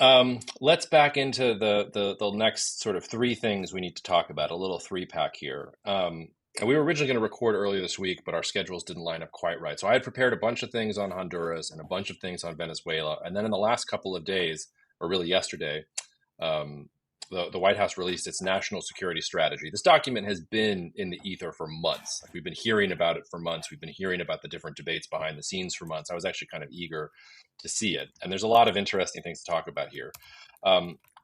Let's back into the next sort of three things we need to talk about, a little three pack here. And we were originally going to record earlier this week, but our schedules didn't line up quite right. So I had prepared a bunch of things on Honduras and a bunch of things on Venezuela. And then in the last couple of days, or really yesterday, um, the White House released its national security strategy. This document has been in the ether for months. Like we've been hearing about it for months. We've been hearing about the different debates behind the scenes for months. I was actually kind of eager to see it. And there's a lot of interesting things to talk about here.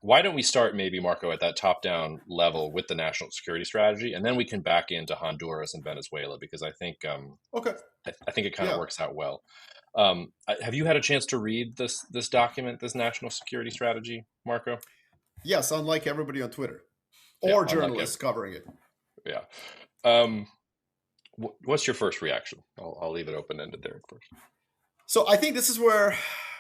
Why don't we start maybe, Marco, at that top-down level with the national security strategy, and then we can back into Honduras and Venezuela because I think Okay. I think it kind of Yeah. works out well. Have you had a chance to read this document, this national security strategy, Marco? Yes, unlike everybody on Twitter Yeah, or unlike journalists covering it. yeah. Um, what's your first reaction? I'll leave it open ended there first. So I think this is where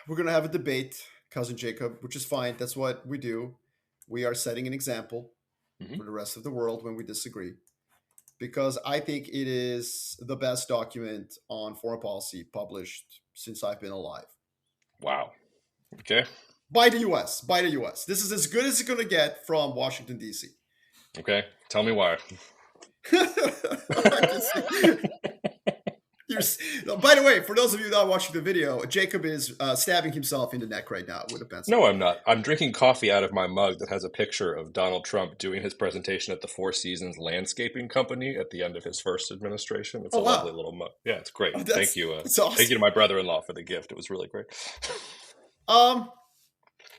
we're going to have a debate, cousin Jacob, which is fine. That's what we do. We are setting an example Hmm. for the rest of the world when we disagree, because I think it is the best document on foreign policy published since I've been alive. Wow. Okay. By the US. By the US. This is as good as it's going to get from Washington, D.C. Okay. Tell me why. I can see. By the way, for those of you not watching the video, Jacob is stabbing himself in the neck right now with a pencil. No, I'm not. I'm drinking coffee out of my mug that has a picture of Donald Trump doing his presentation at the Four Seasons Landscaping Company at the end of his first administration. It's Oh a lovely wow, little mug. Yeah, it's great. oh, Thank you. that's Thank you awesome. to my brother-in-law for the gift. It was really great. Um,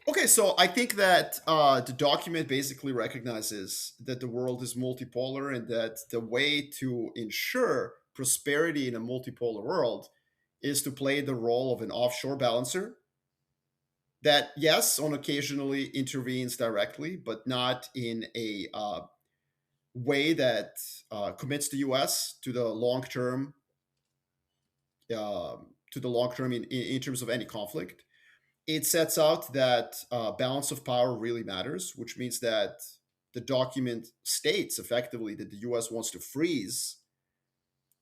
okay, so I think that the document basically recognizes that the world is multipolar and that the way to ensure prosperity in a multipolar world is to play the role of an offshore balancer that, yes, on occasionally intervenes directly, but not in a way that commits the U.S. to the long term in terms of any conflict. It sets out that balance of power really matters, which means that the document states effectively that the U.S. wants to freeze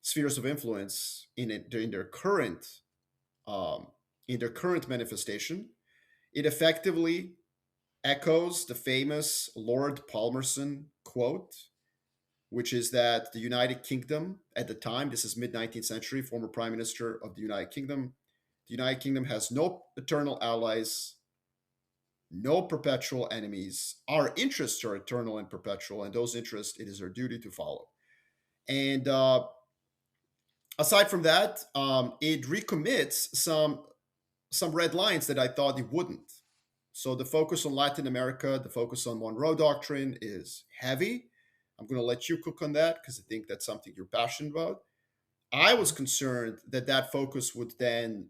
spheres of influence in their um, current manifestation. It effectively echoes the famous Lord Palmerston quote, which is that the United Kingdom, at the time, this is mid 19th century, former Prime Minister of the United Kingdom, the United Kingdom has no eternal allies, no perpetual enemies. Our interests are eternal and perpetual, and those interests it is our duty to follow. And aside from that, it recommits some red lines that I thought it wouldn't. So the focus on Latin America, the focus on Monroe Doctrine is heavy. I'm going to let you cook on that because I think that's something you're passionate about. I was concerned that that focus would then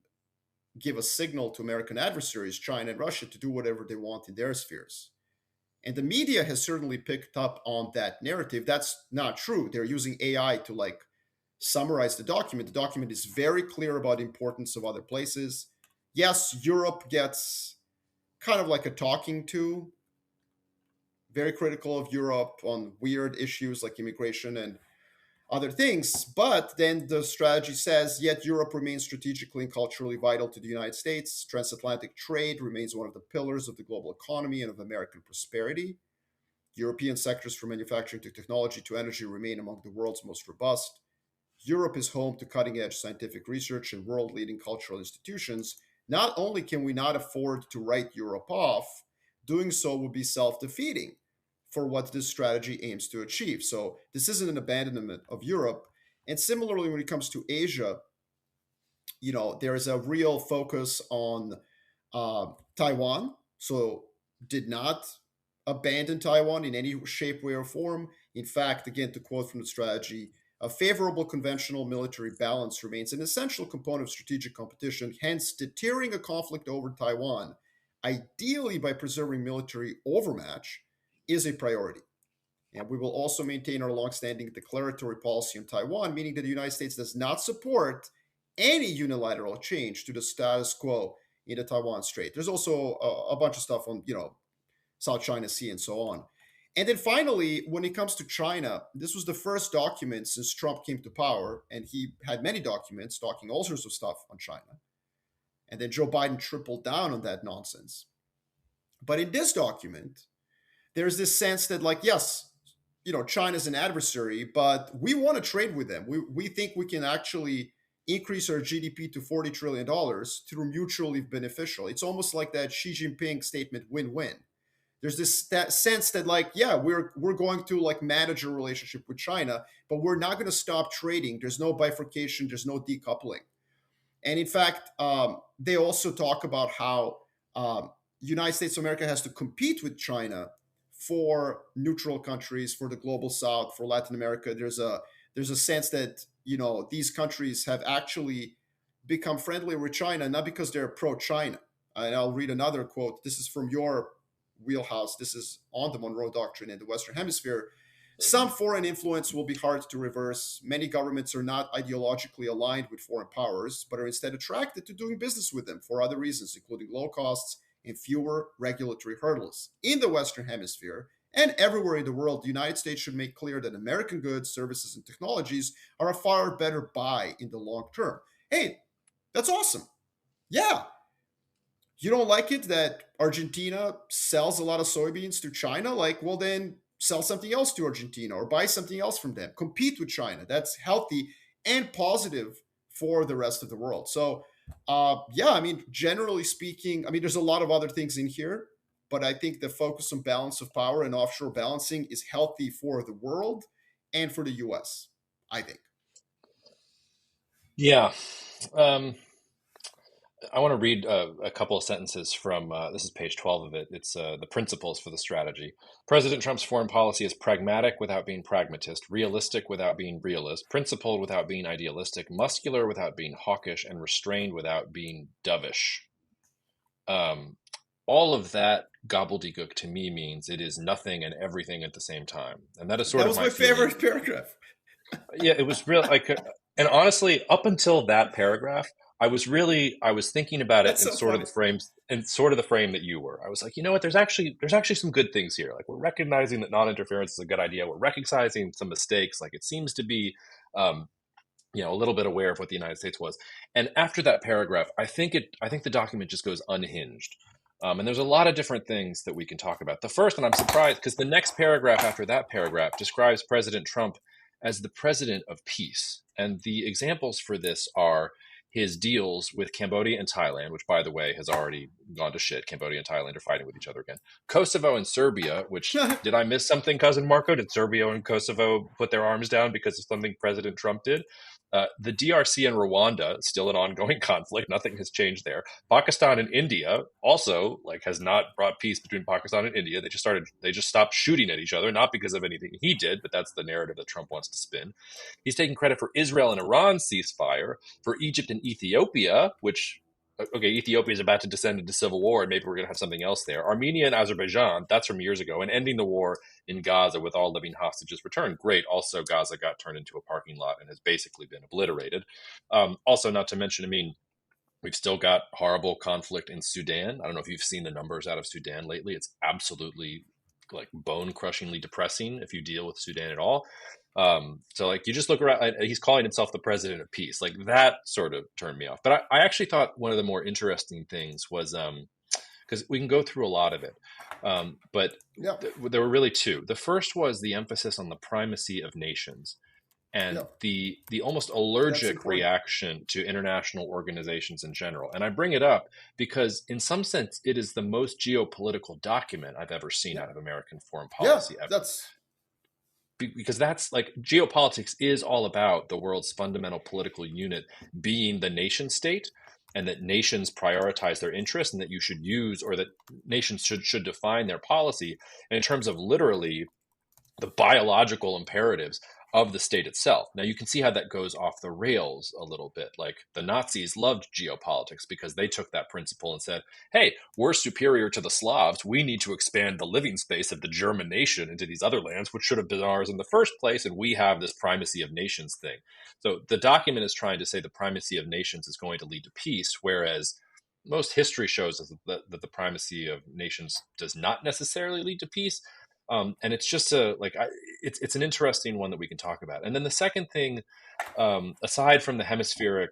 give a signal to American adversaries, China and Russia, to do whatever they want in their spheres. And the media has certainly picked up on that narrative. That's not true. They're using AI to like summarize the document. The document is very clear about the importance of other places. Yes, Europe gets kind of like a talking to, very critical of Europe on weird issues like immigration and other things. But then the strategy says, yet Europe remains strategically and culturally vital to the United States. Transatlantic trade remains one of the pillars of the global economy and of American prosperity. European sectors from manufacturing to technology to energy remain among the world's most robust. Europe is home to cutting edge scientific research and world leading cultural institutions. Not only can we not afford to write Europe off, doing so would be self defeating for what this strategy aims to achieve. So, this isn't an abandonment of Europe. And similarly, when it comes to Asia, there is a real focus on Taiwan. So, did not abandon Taiwan in any shape, way, or form. In fact, again, to quote from the strategy, a favorable conventional military balance remains an essential component of strategic competition, hence, deterring a conflict over Taiwan, ideally by preserving military overmatch, is a priority. And we will also maintain our longstanding declaratory policy on Taiwan, meaning that the United States does not support any unilateral change to the status quo in the Taiwan Strait. There's also a bunch of stuff on, South China Sea and so on. And then finally, when it comes to China, this was the first document since Trump came to power, and he had many documents talking all sorts of stuff on China. And then Joe Biden tripled down on that nonsense. But in this document, there's this sense that, like, yes, China's an adversary, but we want to trade with them. We think we can actually increase our GDP to $40 trillion through mutually beneficial. It's almost like that Xi Jinping statement, win-win. There's this that sense that, like, yeah, we're going to, like, manage a relationship with China, but we're not going to stop trading. There's no bifurcation, there's no decoupling. And in fact, they also talk about how United States of America has to compete with China for neutral countries, for the global South, for Latin America. There's a sense that these countries have actually become friendly with China, not because they're pro-China. And I'll read another quote. This is from your wheelhouse. This is on the Monroe Doctrine in the Western Hemisphere. Some foreign influence will be hard to reverse. Many governments are not ideologically aligned with foreign powers, but are instead attracted to doing business with them for other reasons, including low costs and fewer regulatory hurdles. In the Western Hemisphere and everywhere in the world, the United States should make clear that American goods, services, and technologies are a far better buy in the long term. Hey, that's awesome. Yeah, you don't like it that Argentina sells a lot of soybeans to China? Like, well, then sell something else to Argentina or buy something else from them. Compete with China. That's healthy and positive for the rest of the world. So, yeah, I mean, generally speaking, I mean, there's a lot of other things in here, but I think the focus on balance of power and offshore balancing is healthy for the world and for the US, I think. Yeah. Um, I want to read a couple of sentences from this is page 12 of it. It's the principles for the strategy. President Trump's foreign policy is pragmatic without being pragmatist, realistic without being realist, principled without being idealistic, muscular without being hawkish, and restrained without being dovish. Um, all of that gobbledygook to me means it is nothing and everything at the same time. And that is sort That of was my my feeling. favorite paragraph. Yeah, it was real like and honestly, up until that paragraph, I was thinking about it That's in so sort of funny. the frames in sort of the frame that you were. I was like, you know what, there's actually some good things here. Like we're recognizing that non-interference is a good idea. We're recognizing some mistakes. Like it seems to be um, a little bit aware of what the United States was. And after that paragraph, I think the document just goes unhinged. And there's a lot of different things that we can talk about. The first, and I'm surprised because the next paragraph after that paragraph describes President Trump as the president of peace. And the examples for this are his deals with Cambodia and Thailand, which, by the way, has already gone to shit. Cambodia and Thailand are fighting with each other again. Kosovo and Serbia, which did I miss something, cousin Marko? Did Serbia and Kosovo put their arms down because of something President Trump did? The DRC and Rwanda, still an ongoing conflict. Nothing has changed there. Pakistan and India also has not brought peace between Pakistan and India. They just stopped shooting at each other, not because of anything he did, but that's the narrative that Trump wants to spin. He's taking credit for Israel and Iran's ceasefire, for Egypt and Ethiopia, which okay, Ethiopia is about to descend into civil war, and maybe we're going to have something else there. Armenia and Azerbaijan, that's from years ago, and ending the war in Gaza with all living hostages returned. Great. Also, Gaza got turned into a parking lot and has basically been obliterated. Also, not to mention, I mean, we've still got horrible conflict in Sudan. I don't know if you've seen the numbers out of Sudan lately. It's absolutely bone crushingly depressing if you deal with Sudan at all. So you just look around, he's calling himself the president of peace. Like that sort of turned me off. But I actually thought one of the more interesting things was because we can go through a lot of it. But Yep. there were really two. The first was the emphasis on the primacy of nations and Yep. the almost That's allergic important. reaction to international organizations in general. And I bring it up because, in some sense, it is the most geopolitical document I've ever seen Yeah. out of American foreign Yeah. policy ever. That's Because that's geopolitics is all about the world's fundamental political unit being the nation state, and that nations prioritize their interests, and that you should use, or that nations should define their policy. And in terms of literally the biological imperatives of the state itself. Now you can see how that goes off the rails a little bit. Like the Nazis loved geopolitics because they took that principle and said, "Hey, we're superior to the Slavs. We need to expand the living space of the German nation into these other lands, which should have been ours in the first place, and we have this primacy of nations thing." So the document is trying to say the primacy of nations is going to lead to peace, whereas most history shows us that the primacy of nations does not necessarily lead to peace. And it's just it's an interesting one that we can talk about. And then the second thing, aside from the hemispheric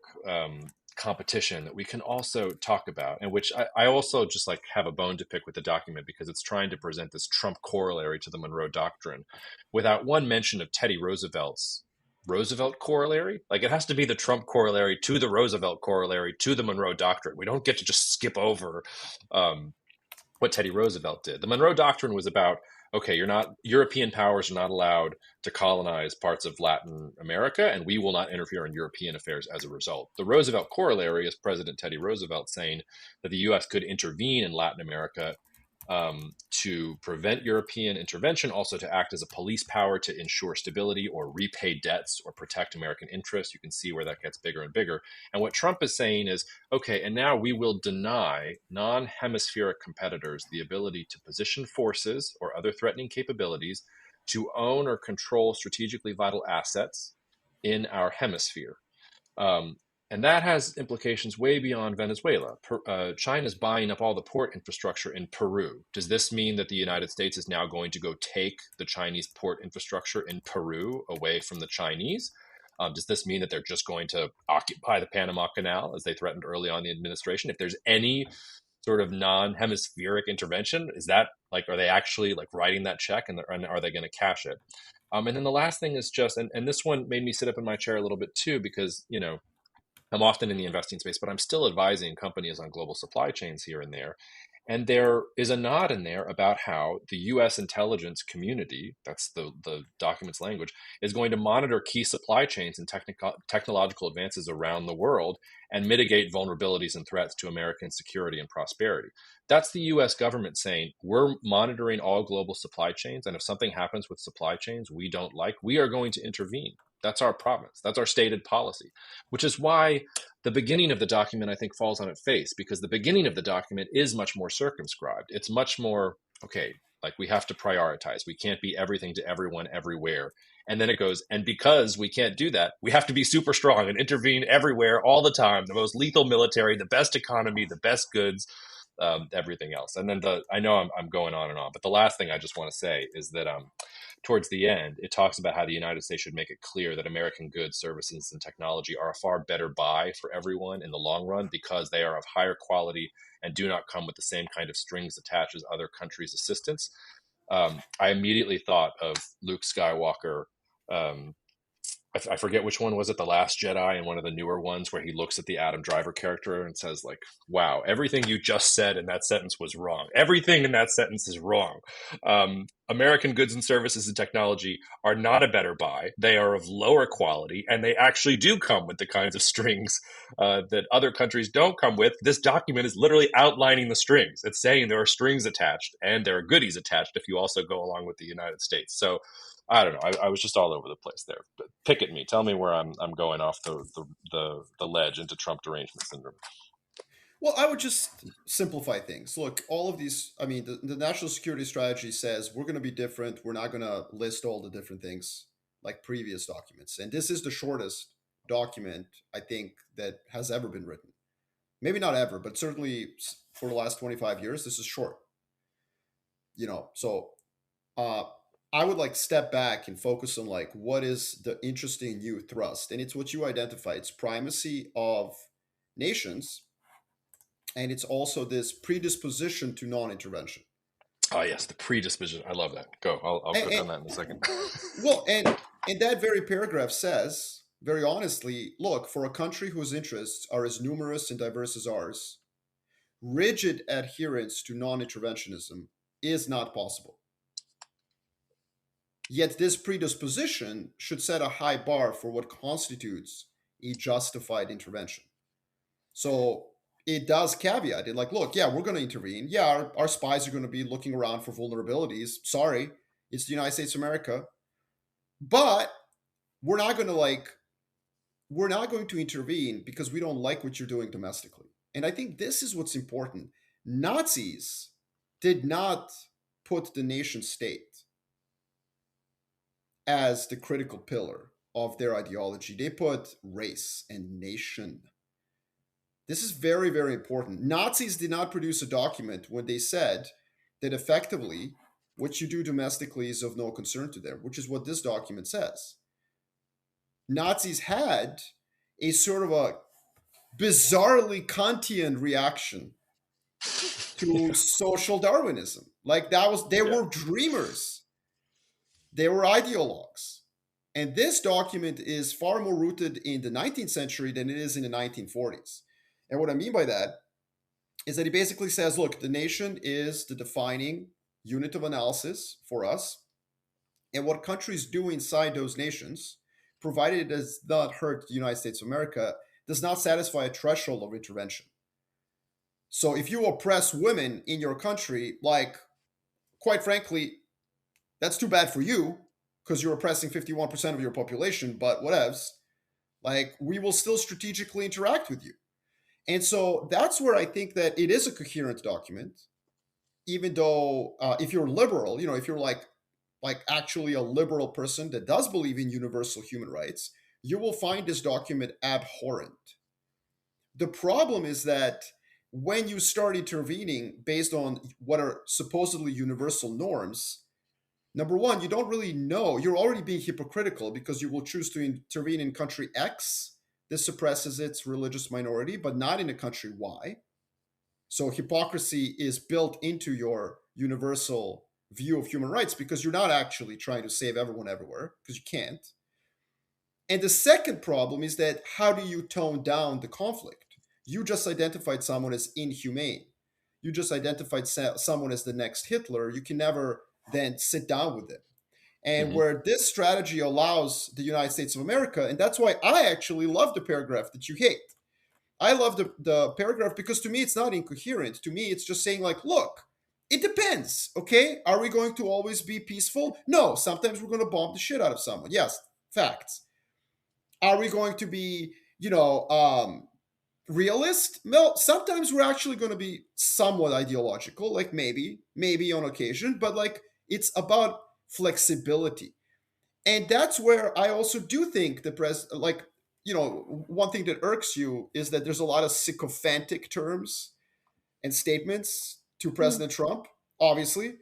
competition that we can also talk about, and which I also just like have a bone to pick with the document because it's trying to present this Trump corollary to the Monroe Doctrine without one mention of Teddy Roosevelt's Roosevelt corollary. Like it has to be the Trump corollary to the Roosevelt corollary to the Monroe Doctrine. We don't get to just skip over um, what Teddy Roosevelt did. The Monroe Doctrine was about, okay, you're not European powers are not allowed to colonize parts of Latin America, and we will not interfere in European affairs as a result. The Roosevelt corollary is President Teddy Roosevelt saying that the U.S. could intervene in Latin America to prevent European intervention, also to act as a police power to ensure stability or repay debts or protect American interests. You can see where that gets bigger and bigger. And what Trump is saying is, okay, and now we will deny non hemispheric competitors the ability to position forces or other threatening capabilities to own or control strategically vital assets in our hemisphere. Um, and that has implications way beyond Venezuela. China's buying up all the port infrastructure in Peru. Does this mean that the United States is now going to go take the Chinese port infrastructure in Peru away from the Chinese? Does this mean that they're just going to occupy the Panama Canal as they threatened early on in the administration? If there's any sort of non-hemispheric intervention, is that like, are they actually like writing that check, and are they going to cash it? And then the last thing is just, and this one made me sit up in my chair a little bit too, because, you know, I'm often in the investing space, but I'm still advising companies on global supply chains here and there. And there is a nod in there about how the US intelligence community, that's the document's language, is going to monitor key supply chains and technological advances around the world and mitigate vulnerabilities and threats to American security and prosperity. That's the US government saying, we're monitoring all global supply chains. And if something happens with supply chains we don't like, we are going to intervene. That's our province. That's our stated policy, which is why the beginning of the document, I think, falls on its face, because the beginning of the document is much more circumscribed. It's much more, okay, like we have to prioritize. We can't be everything to everyone everywhere. And then it goes, and because we can't do that, we have to be super strong and intervene everywhere all the time, the most lethal military, the best economy, the best goods, everything else. And then I know I'm going on and on, but the last thing I just want to say is that towards the end, it talks about how the United States should make it clear that American goods, services, and technology are a far better buy for everyone in the long run because they are of higher quality and do not come with the same kind of strings attached as other countries' assistance. I immediately thought of Luke Skywalker. I forget which one was it, The Last Jedi, and one of the newer ones where he looks at the Adam Driver character and says, like, wow, everything you just said in that sentence was wrong. Everything in that sentence is wrong. American goods and services and technology are not a better buy. They are of lower quality, and they actually do come with the kinds of strings that other countries don't come with. This document is literally outlining the strings. It's saying there are strings attached, and there are goodies attached if you also go along with the United States. So I don't know. I was just all over the place there. But pick at me. Tell me where I'm going off the ledge into Trump derangement syndrome. Well, I would just simplify things. Look, all of these, I mean, the national security strategy says we're going to be different. We're not going to list all the different things like previous documents. And this is the shortest document, I think, that has ever been written. Maybe not ever, but certainly for the last 25 years, this is short. So uh, I would like step back and focus on like what is the interesting new thrust. And it's what you identify. It's primacy of nations, and it's also this predisposition to non-intervention. Oh yes, the predisposition. I love that. Go. I'll And, cook and on that in a second. well, and that very paragraph says very honestly, look, for a country whose interests are as numerous and diverse as ours, rigid adherence to non-interventionism is not possible. Yet this predisposition should set a high bar for what constitutes a justified intervention. So it does caveat it like, look, yeah, we're going to intervene. Yeah, our spies are going to be looking around for vulnerabilities. Sorry, it's the United States of America. But we're not going to we're not going to intervene because we don't like what you're doing domestically. And I think this is what's important. Nazis did not put the nation state as the critical pillar of their ideology. They put race and nation. This is very, very important. Nazis did not produce a document when they said that effectively what you do domestically is of no concern to them, which is what this document says. Nazis had a sort of a bizarrely Kantian reaction to social Darwinism. Like that was, they Yeah. were dreamers, they were ideologues. And this document is far more rooted in the 19th century than it is in the 1940s. And what I mean by that is that he basically says, look, the nation is the defining unit of analysis for us. And what countries do inside those nations, provided it does not hurt the United States of America, does not satisfy a threshold of intervention. So if you oppress women in your country, like, quite frankly, that's too bad for you because you're oppressing 51% of your population, but whatevs. Like, we will still strategically interact with you. And so that's where I think that it is a coherent document, even though if you're liberal, if you're like actually a liberal person that does believe in universal human rights, you will find this document abhorrent. The problem is that when you start intervening based on what are supposedly universal norms, number one, you don't really know. You're already being hypocritical because you will choose to intervene in country X. This suppresses its religious minority, but not in a country Y. So hypocrisy is built into your universal view of human rights because you're not actually trying to save everyone everywhere, because you can't. And the second problem is that how do you tone down the conflict? You just identified someone as inhumane. You just identified someone as the next Hitler. You can never then sit down with them. And Hmm. where this strategy allows the United States of America, and that's why I actually love the paragraph that you hate. I love the paragraph because to me it's not incoherent. To me, it's just saying, like, look, it depends, okay? Are we going to always be peaceful? No, sometimes we're going to bomb the shit out of someone. Yes, facts. Are we going to be, realist? No, sometimes we're actually going to be somewhat ideological, like maybe on occasion, but like it's about flexibility. And that's where I also do think the like, one thing that irks you is that there's a lot of sycophantic terms and statements to President Trump, obviously.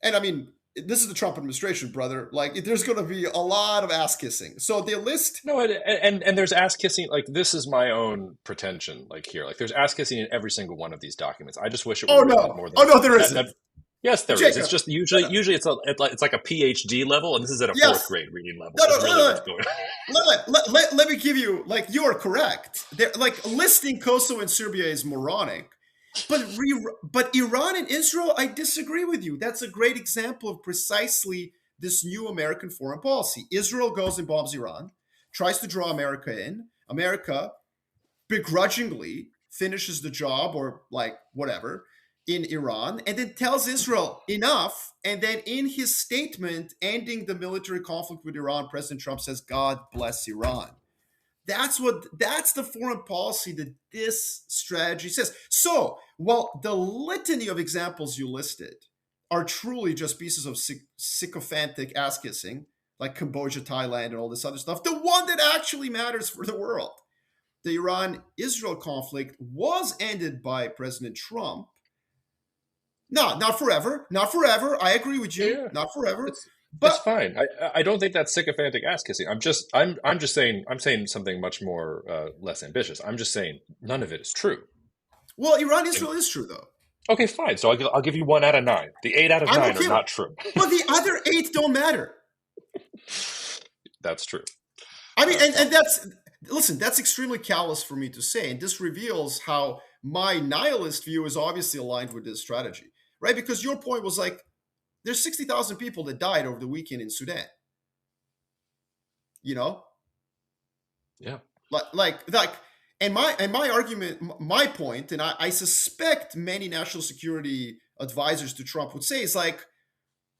And I mean, this is the Trump administration, brother. Like, there's going to be a lot of ass kissing. So the list. No, and there's ass kissing. Like, this is my own pretension. Like, here, like, there's ass kissing in every single one of these documents. I just wish it Oh were written at no! more Oh than no, there that. isn't. Yes, there is. It's Jacob. just No, usually no. it's like a PhD level, and this is at a fourth Yes. grade reading level. No, no, Is no, really no. what's going on. Let me give you, like, you are correct. Like, listing Kosovo and Serbia is moronic. But Iran and Israel, I disagree with you. That's a great example of precisely this new American foreign policy. Israel goes and bombs Iran, tries to draw America in. America begrudgingly finishes the job, or like whatever, in Iran, and then tells Israel enough. And then in his statement ending the military conflict with Iran, President Trump says, God bless Iran. That's the foreign policy that this strategy says. So, while the litany of examples you listed are truly just pieces of sycophantic ass kissing, like Cambodia, Thailand, and all this other stuff, the one that actually matters for the world, the Iran Israel conflict, was ended by President Trump. No, not forever. Not forever. I agree with you. Yeah, Not forever. it's But, fine. I don't think that's sycophantic ass kissing. I'm just saying something much more less ambitious. I'm just saying none of it is true. well, Iran And Israel is true, though. okay, fine. So I'll give you 1 out of 9. The 8 out of I'm 9 are okay with. not true. But the other eight don't matter. That's true. I mean, and Fine. that's, listen, that's extremely callous for me to say, and this reveals how my nihilist view is obviously aligned with this strategy, right? Because your point was like, there's 60,000 people that died over the weekend in Sudan. You know, Yeah. like, and my argument, my point, and I suspect many national security advisors to Trump would say is like,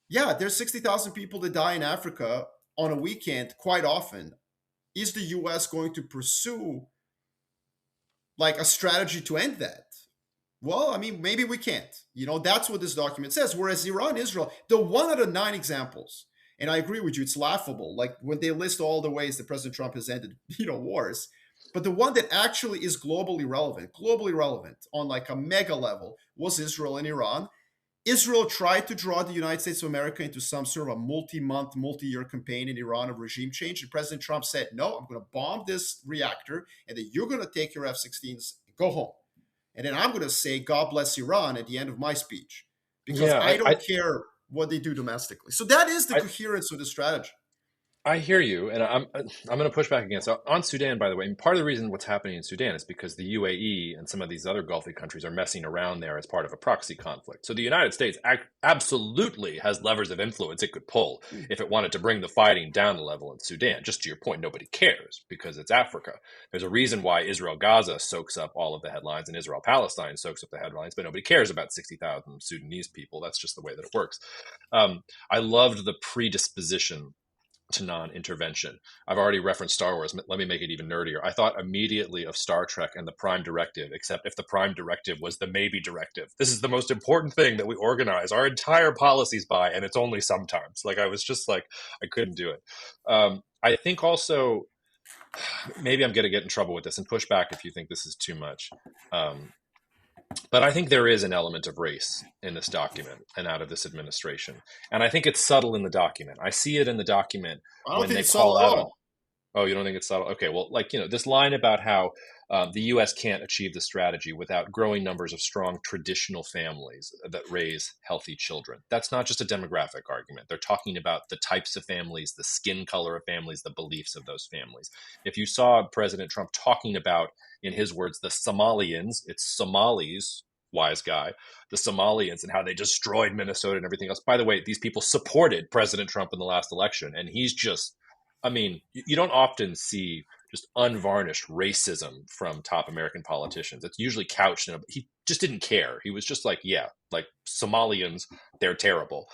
yeah, there's 60,000 people that die in Africa on a weekend quite often. Is the US going to pursue like a strategy to end that? Well, I mean, maybe we can't. That's what this document says. Whereas Iran, Israel, the 1 out of 9 examples, and I agree with you, it's laughable. Like when they list all the ways that President Trump has ended, wars. But the one that actually is globally relevant on like a mega level, was Israel and Iran. Israel tried to draw the United States of America into some sort of a multi-month, multi-year campaign in Iran of regime change. And President Trump said, no, I'm going to bomb this reactor, and then you're going to take your F-16s and go home. And then I'm going to say, God bless Iran at the end of my speech, because Yeah, I don't care what they do domestically. So that is the I, coherence of the strategy. I hear you, and I'm going to push back again. So on Sudan, by the way, and part of the reason what's happening in Sudan is because the UAE and some of these other Gulfi countries are messing around there as part of a proxy conflict. So the United States absolutely has levers of influence it could pull if it wanted to bring the fighting down the level in Sudan. Just to your point, nobody cares because it's Africa. There's a reason why Israel-Gaza soaks up all of the headlines and Israel-Palestine soaks up the headlines, but nobody cares about 60,000 Sudanese people. That's just the way that it works. I loved the predisposition to non-intervention. I've already referenced Star Wars. Let me make it even nerdier. I thought immediately of Star Trek and the Prime Directive, except if the Prime Directive was the maybe directive. This is the most important thing that we organize our entire policies by, and it's only sometimes. Like I was just like, I couldn't do it. I think also, maybe I'm going to get in trouble with this and push back if you think this is too much. But I think there is an element of race in this document and out of this administration. And I think it's subtle in the document. I see it in the document I don't when think they it's subtle call at out on, all. oh, you don't think it's subtle? Okay, well, like, this line about how the U.S. can't achieve the strategy without growing numbers of strong traditional families that raise healthy children. That's not just a demographic argument. They're talking about the types of families, the skin color of families, the beliefs of those families. If you saw President Trump talking about, in his words, the Somalians, it's Somalis, wise guy, the Somalians and how they destroyed Minnesota and everything else. By the way, these people supported President Trump in the last election, and he's just, I mean, you don't often see just unvarnished racism from top American politicians. It's usually couched in he just didn't care. He was just like, yeah, like Somalians, they're terrible.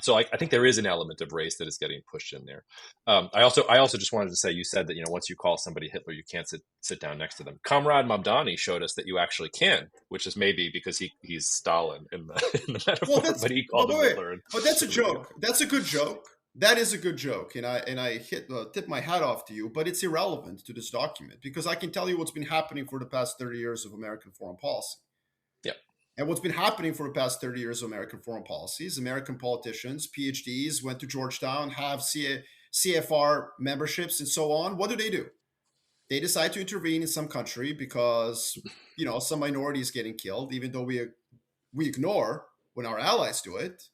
So I think there is an element of race that is getting pushed in there. I also just wanted to say, you said that, once you call somebody Hitler, you can't sit down next to them. Comrade Mamdani showed us that you actually can, which is maybe because he's Stalin in the, in the Well, metaphor, that's but he but called him wait, Hitler. And but that's a there we go. joke. That's a good joke. That is a good joke, and I tip my hat off to you. But it's irrelevant to this document because I can tell you what's been happening for the past 30 years of American foreign policy. Yeah. And what's been happening for the past 30 years of American foreign policy is American politicians, PhDs, went to Georgetown, have CFR memberships, and so on. What do? They decide to intervene in some country because some minority is getting killed, even though we ignore when our allies do it.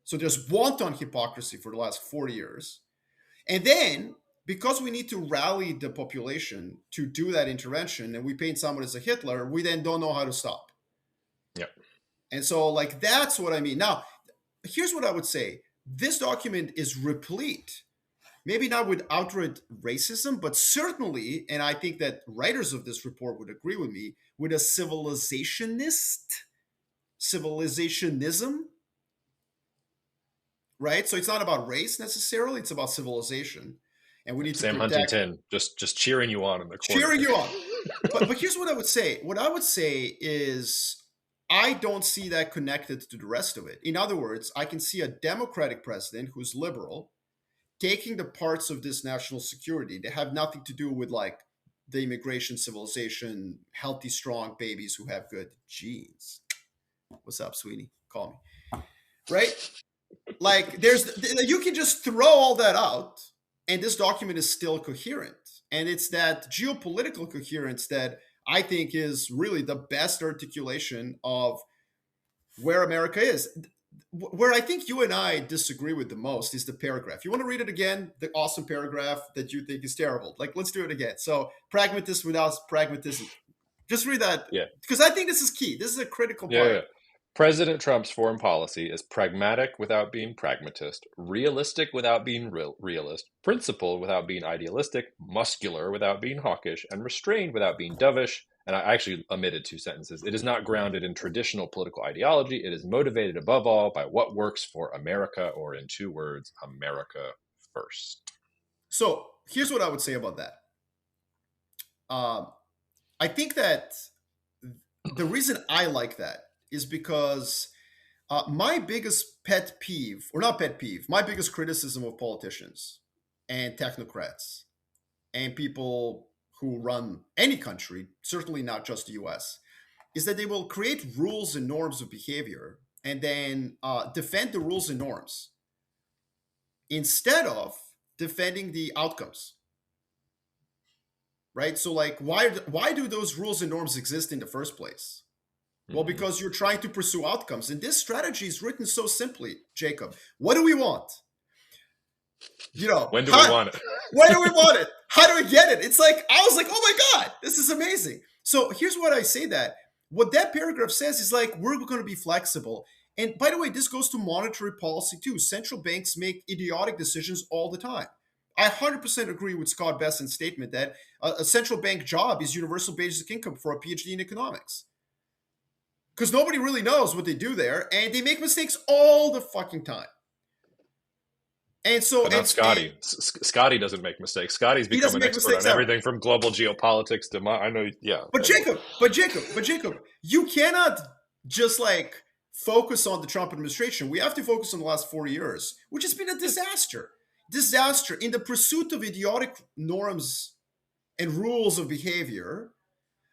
So there's wanton hypocrisy for the last 40 years. And then, because we need to rally the population to do that intervention, and we paint someone as a Hitler, we then don't know how to stop. Yeah. And so, like, that's what I mean. Now, here's what I would say. This document is replete, maybe not with outright racism, but certainly, and I think that writers of this report would agree with me, with a civilizationism, right? So it's not about race necessarily; it's about civilization, and we need to Sam protect. Huntington just cheering you on in the corner. Cheering you on. But here's what I would say. What I would say is I don't see that connected to the rest of it. In other words, I can see a Democratic president who's liberal taking the parts of this national security that have nothing to do with like the immigration, civilization, healthy, strong babies who have good genes. What's up, sweetie? Call me. Right? Like you can just throw all that out and this document is still coherent. And it's that geopolitical coherence that I think is really the best articulation of where America is. Where I think you and I disagree with the most is the paragraph. You want to read it again? The awesome paragraph that you think is terrible. Like, let's do it again. So, pragmatist without pragmatism. Just read that Yeah. because I think this is key. This is a critical Yeah, part. yeah. President Trump's foreign policy is pragmatic without being pragmatist, realistic without being realist, principled without being idealistic, muscular without being hawkish, and restrained without being dovish. And I actually omitted two sentences. It is not grounded in traditional political ideology. It is motivated above all by what works for America, or in two words, America first. So here's what I would say about that. I think that the reason I like that is because my biggest pet peeve, or not pet peeve, my biggest criticism of politicians and technocrats and people who run any country, certainly not just the US, is that they will create rules and norms of behavior and then defend the rules and norms instead of defending the outcomes, right? So like, why do those rules and norms exist in the first place? Well, Hmm. because you're trying to pursue outcomes, and this strategy is written so simply, Jacob. What do we want? You know, When do we how, want it? why do we want it? How do we get it? It's like, I was like, oh my God, this is amazing. So here's what I say that what that paragraph says is like, we're going to be flexible. And by the way, this goes to monetary policy too. Central banks make idiotic decisions all the time. I 100% agree with Scott Besant's statement that a central bank job is universal basic income for a PhD in economics. Because nobody really knows what they do there, and they make mistakes all the fucking time. And so, But not Scotty. Scotty doesn't make mistakes. Scotty's he become doesn't an make expert mistakes on ever. everything from global geopolitics to I know. Yeah. But Anyway. Jacob, you cannot just like focus on the Trump administration. We have to focus on the last 4 years, which has been a disaster. Disaster in the pursuit of idiotic norms and rules of behavior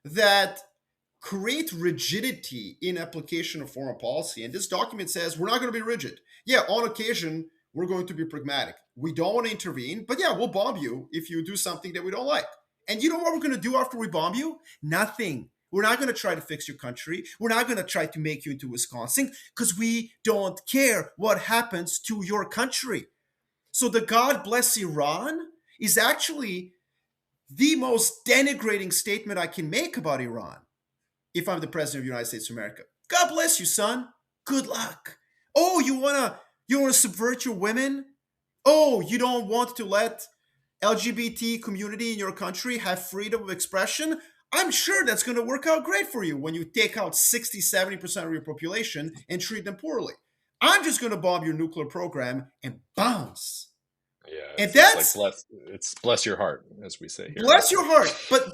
that create rigidity in application of foreign policy. And this document says we're not going to be rigid. Yeah, on occasion, we're going to be pragmatic. We don't want to intervene, but yeah, we'll bomb you if you do something that we don't like. And you know what we're going to do after we bomb you? Nothing. We're not going to try to fix your country. We're not going to try to make you into Wisconsin because we don't care what happens to your country. So the God bless Iran is actually the most denigrating statement I can make about Iran if I'm the president of the United States of America. God bless you, son. Good luck. Oh, you wanna subvert your women? Oh, you don't want to let LGBT community in your country have freedom of expression? I'm sure that's going to work out great for you when you take out 60-70% of your population and treat them poorly. I'm just going to bomb your nuclear program and bounce. Yeah. And It's like that's bless your heart, as we say here. bless your heart. But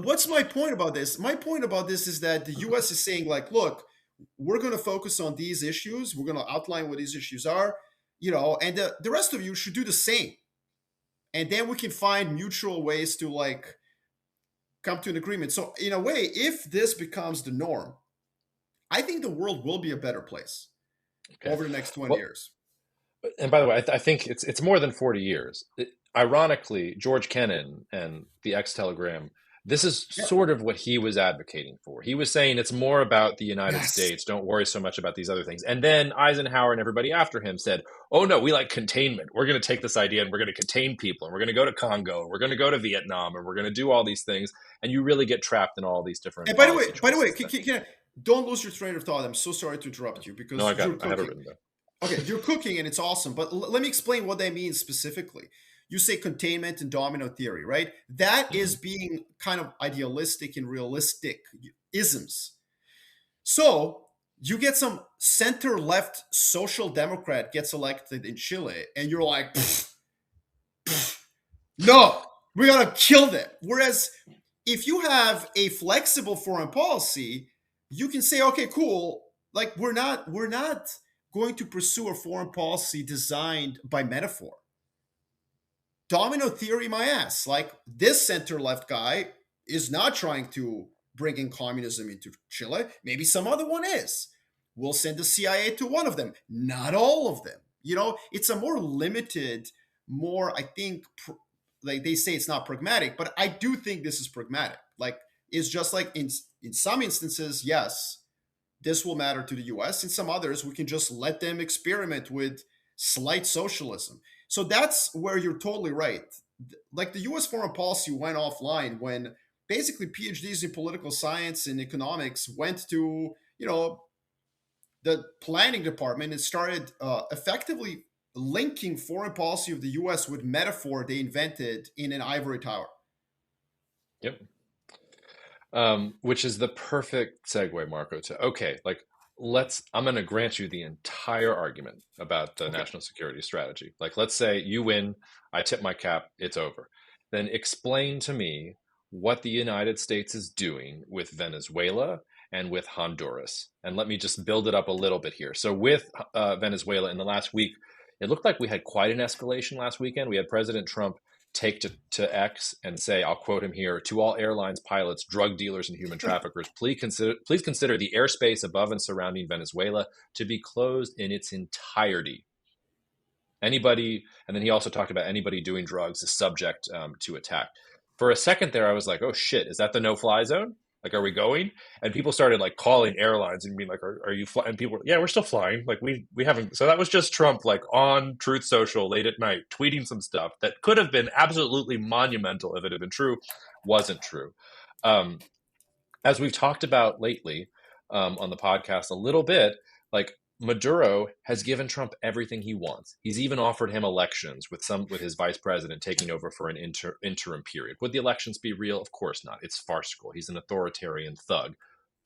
what's my point about this? My point about this is that the US is saying like, look, we're going to focus on these issues. We're going to outline what these issues are, and the rest of you should do the same. And then we can find mutual ways to like come to an agreement. So in a way, if this becomes the norm, I think the world will be a better place Okay. over the next 20 Well, years. and by the way, I think it's more than 40 years. Ironically, George Kennan and the X Telegram, this is Yeah. sort of what he was advocating for. He was saying it's more about the United Yes. States. Don't worry so much about these other things. And then Eisenhower and everybody after him said, "Oh no, we like containment. We're going to take this idea and we're going to contain people, and we're going to go to Congo, and we're going to go to Vietnam, and we're going to do all these things." And you really get trapped in all these different And by the way, policy choices. don't lose your train of thought. I'm so sorry to interrupt you No, because you're I have it cooking. written down. Okay, you're cooking and it's awesome, but let me explain what that means specifically. You say containment and domino theory, right? That is Hmm. being kind of idealistic and realistic isms. So you get some center left social democrat gets elected in Chile, and you're like, "Pfft, no, we gotta kill them. Whereas if you have a flexible foreign policy, you can say, okay, cool. Like we're not going to pursue a foreign policy designed by metaphor. Domino theory, my ass. Like this center left guy is not trying to bring in communism into Chile. Maybe some other one is. We'll send the CIA to one of them, not all of them. It's a more limited, more, I think, like they say it's not pragmatic, but I do think this is pragmatic. Like, it's just like in some instances, yes, this will matter to the US. In some others, we can just let them experiment with slight socialism. So that's where you're totally right. Like the US foreign policy went offline when basically PhDs in political science and economics went to, the planning department and started effectively linking foreign policy of the US with metaphor they invented in an ivory tower. Yep. Which is the perfect segue, Marco, to okay, like I'm going to grant you the entire argument about the Okay. national security strategy. Like, let's say you win, I tip my cap, it's over. Then explain to me what the United States is doing with Venezuela and with Honduras. And let me just build it up a little bit here. So, with Venezuela in the last week, it looked like we had quite an escalation last weekend. We had President Trump take to X and say, I'll quote him here: "To all airlines, pilots, drug dealers, and human traffickers, please consider the airspace above and surrounding Venezuela to be closed in its entirety. Anybody," and then he also talked about anybody doing drugs is subject to attack. For a second there, I was like, "Oh shit, is that the no-fly zone? Like, are we going?" And people started like calling airlines and being like, "Are you flying?" And people were, "Yeah, we're still flying. Like, we haven't." So that was just Trump like on Truth Social late at night tweeting some stuff that could have been absolutely monumental if it had been true, wasn't true. Um, as we've talked about lately on the podcast a little bit, like Maduro has given Trump everything he wants. He's even offered him elections with his vice president taking over for an interim period. Would the elections be real? Of course not. It's farcical. He's an authoritarian thug.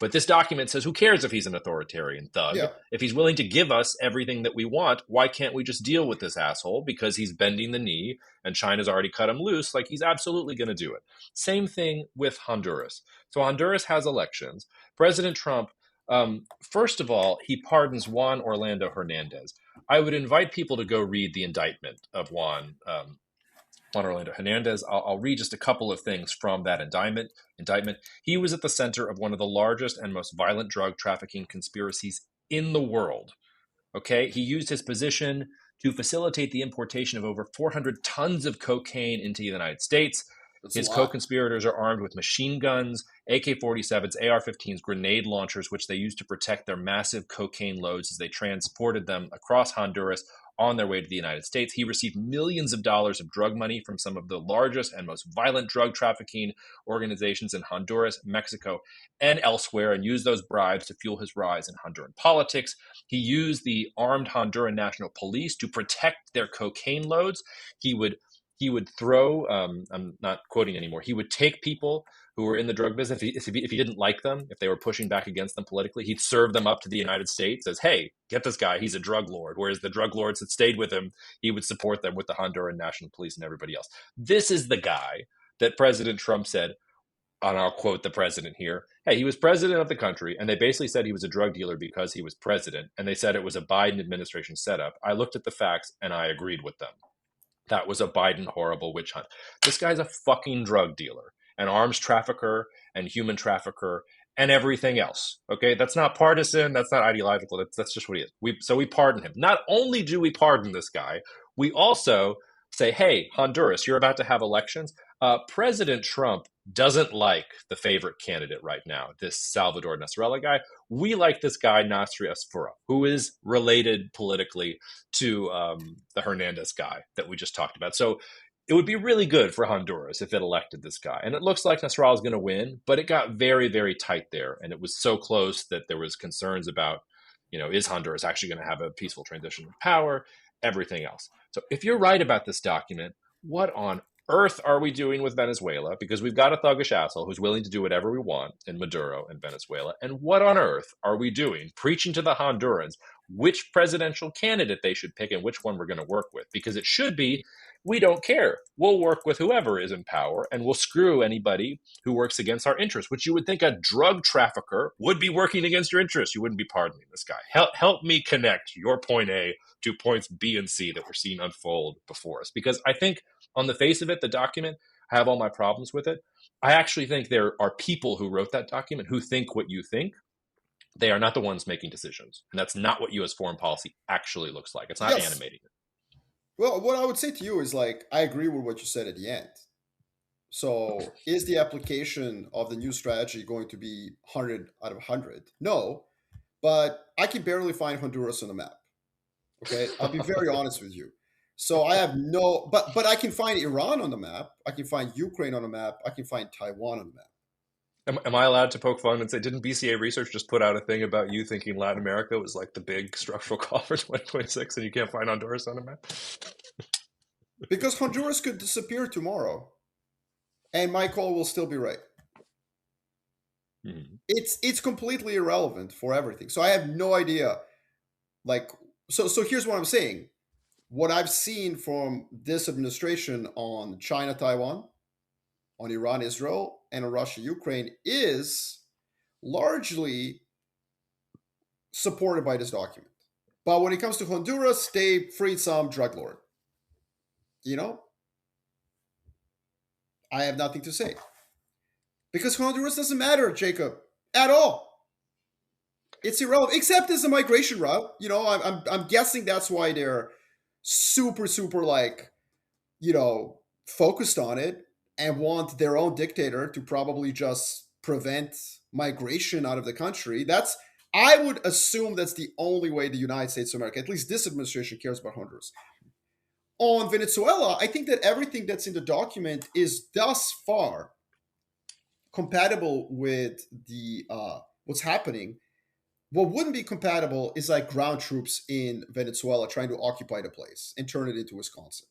But this document says, who cares if he's an authoritarian thug? Yeah. If he's willing to give us everything that we want, why can't we just deal with this asshole? Because he's bending the knee and China's already cut him loose. Like, he's absolutely going to do it. Same thing with Honduras. So Honduras has elections. President Trump, first of all, he pardons Juan Orlando Hernandez. I would invite people to go read the indictment of Juan Orlando Hernandez. I'll read just a couple of things from that indictment. He was at the center of one of the largest and most violent drug trafficking conspiracies in the world. Okay, he used his position to facilitate the importation of over 400 tons of cocaine into the United States. That's a His lot. co-conspirators are armed with machine guns, AK-47s, AR-15s, grenade launchers, which they used to protect their massive cocaine loads as they transported them across Honduras on their way to the United States. He received millions of dollars of drug money from some of the largest and most violent drug trafficking organizations in Honduras, Mexico, and elsewhere, and used those bribes to fuel his rise in Honduran politics. He used the armed Honduran National Police to protect their cocaine loads. He would throw, I'm not quoting anymore, he would take people who were in the drug business. If he didn't like them, if they were pushing back against them politically, he'd serve them up to the United States as, hey, get this guy, he's a drug lord. Whereas the drug lords that stayed with him, he would support them with the Honduran National Police and everybody else. This is the guy that President Trump said, and I'll quote the president here: "Hey, he was president of the country, and they basically said he was a drug dealer because he was president, and they said it was a Biden administration setup. I looked at the facts, and I agreed with them. That was a Biden horrible witch hunt." This guy's a fucking drug dealer, an arms trafficker, and human trafficker, and everything else. Okay, that's not partisan. That's not ideological. That's just what he is. So we pardon him. Not only do we pardon this guy, we also say, "Hey, Honduras, you're about to have elections. President Trump doesn't like the favorite candidate right now, this Salvador Nasrallah guy. We like this guy, Nasri Asfura, who is related politically to the Hernandez guy that we just talked about. So it would be really good for Honduras if it elected this guy. And it looks like Nasrallah is going to win, but it got very, very tight there. And it was so close that there was concerns about, is Honduras actually going to have a peaceful transition of power, everything else. So if you're right about this document, what on earth are we doing with Venezuela? Because we've got a thuggish asshole who's willing to do whatever we want in Maduro and Venezuela. And what on earth are we doing preaching to the Hondurans which presidential candidate they should pick and which one we're going to work with? Because it should be, we don't care. We'll work with whoever is in power and we'll screw anybody who works against our interests, which you would think a drug trafficker would be working against your interests. You wouldn't be pardoning this guy. Help me connect your point A to points B and C that we're seeing unfold before us. Because I think on the face of it, the document, I have all my problems with it. I actually think there are people who wrote that document who think what you think. They are not the ones making decisions. And that's not what U.S. foreign policy actually looks like. It's not Yes. animating it. Well, what I would say to you is like, I agree with what you said at the end. So, is the application of the new strategy going to be 100 out of 100? No, but I can barely find Honduras on the map. Okay, I'll be very honest with you. So I have no, but I can find Iran on the map. I can find Ukraine on the map. I can find Taiwan on the map. Am I allowed to poke fun and say, didn't BCA Research just put out a thing about you thinking Latin America was like the big structural call for 2026 and you can't find Honduras on the map? Because Honduras could disappear tomorrow, and my call will still be right. Hmm. It's completely irrelevant for everything. So I have no idea. Like, so here's what I'm saying. What I've seen from this administration on China, Taiwan, on Iran, Israel, and on Russia, Ukraine is largely supported by this document. But when it comes to Honduras, they freed some drug lord. You know? I have nothing to say because Honduras doesn't matter, Jacob, at all. It's irrelevant, except as a migration route. I'm guessing that's why they're super, super like focused on it and want their own dictator to probably just prevent migration out of the country. I would assume that's the only way the United States of America, at least this administration, cares about Honduras. On Venezuela, I think that everything that's in the document is thus far compatible with the what's happening. What wouldn't be compatible is like ground troops in Venezuela trying to occupy the place and turn it into Wisconsin.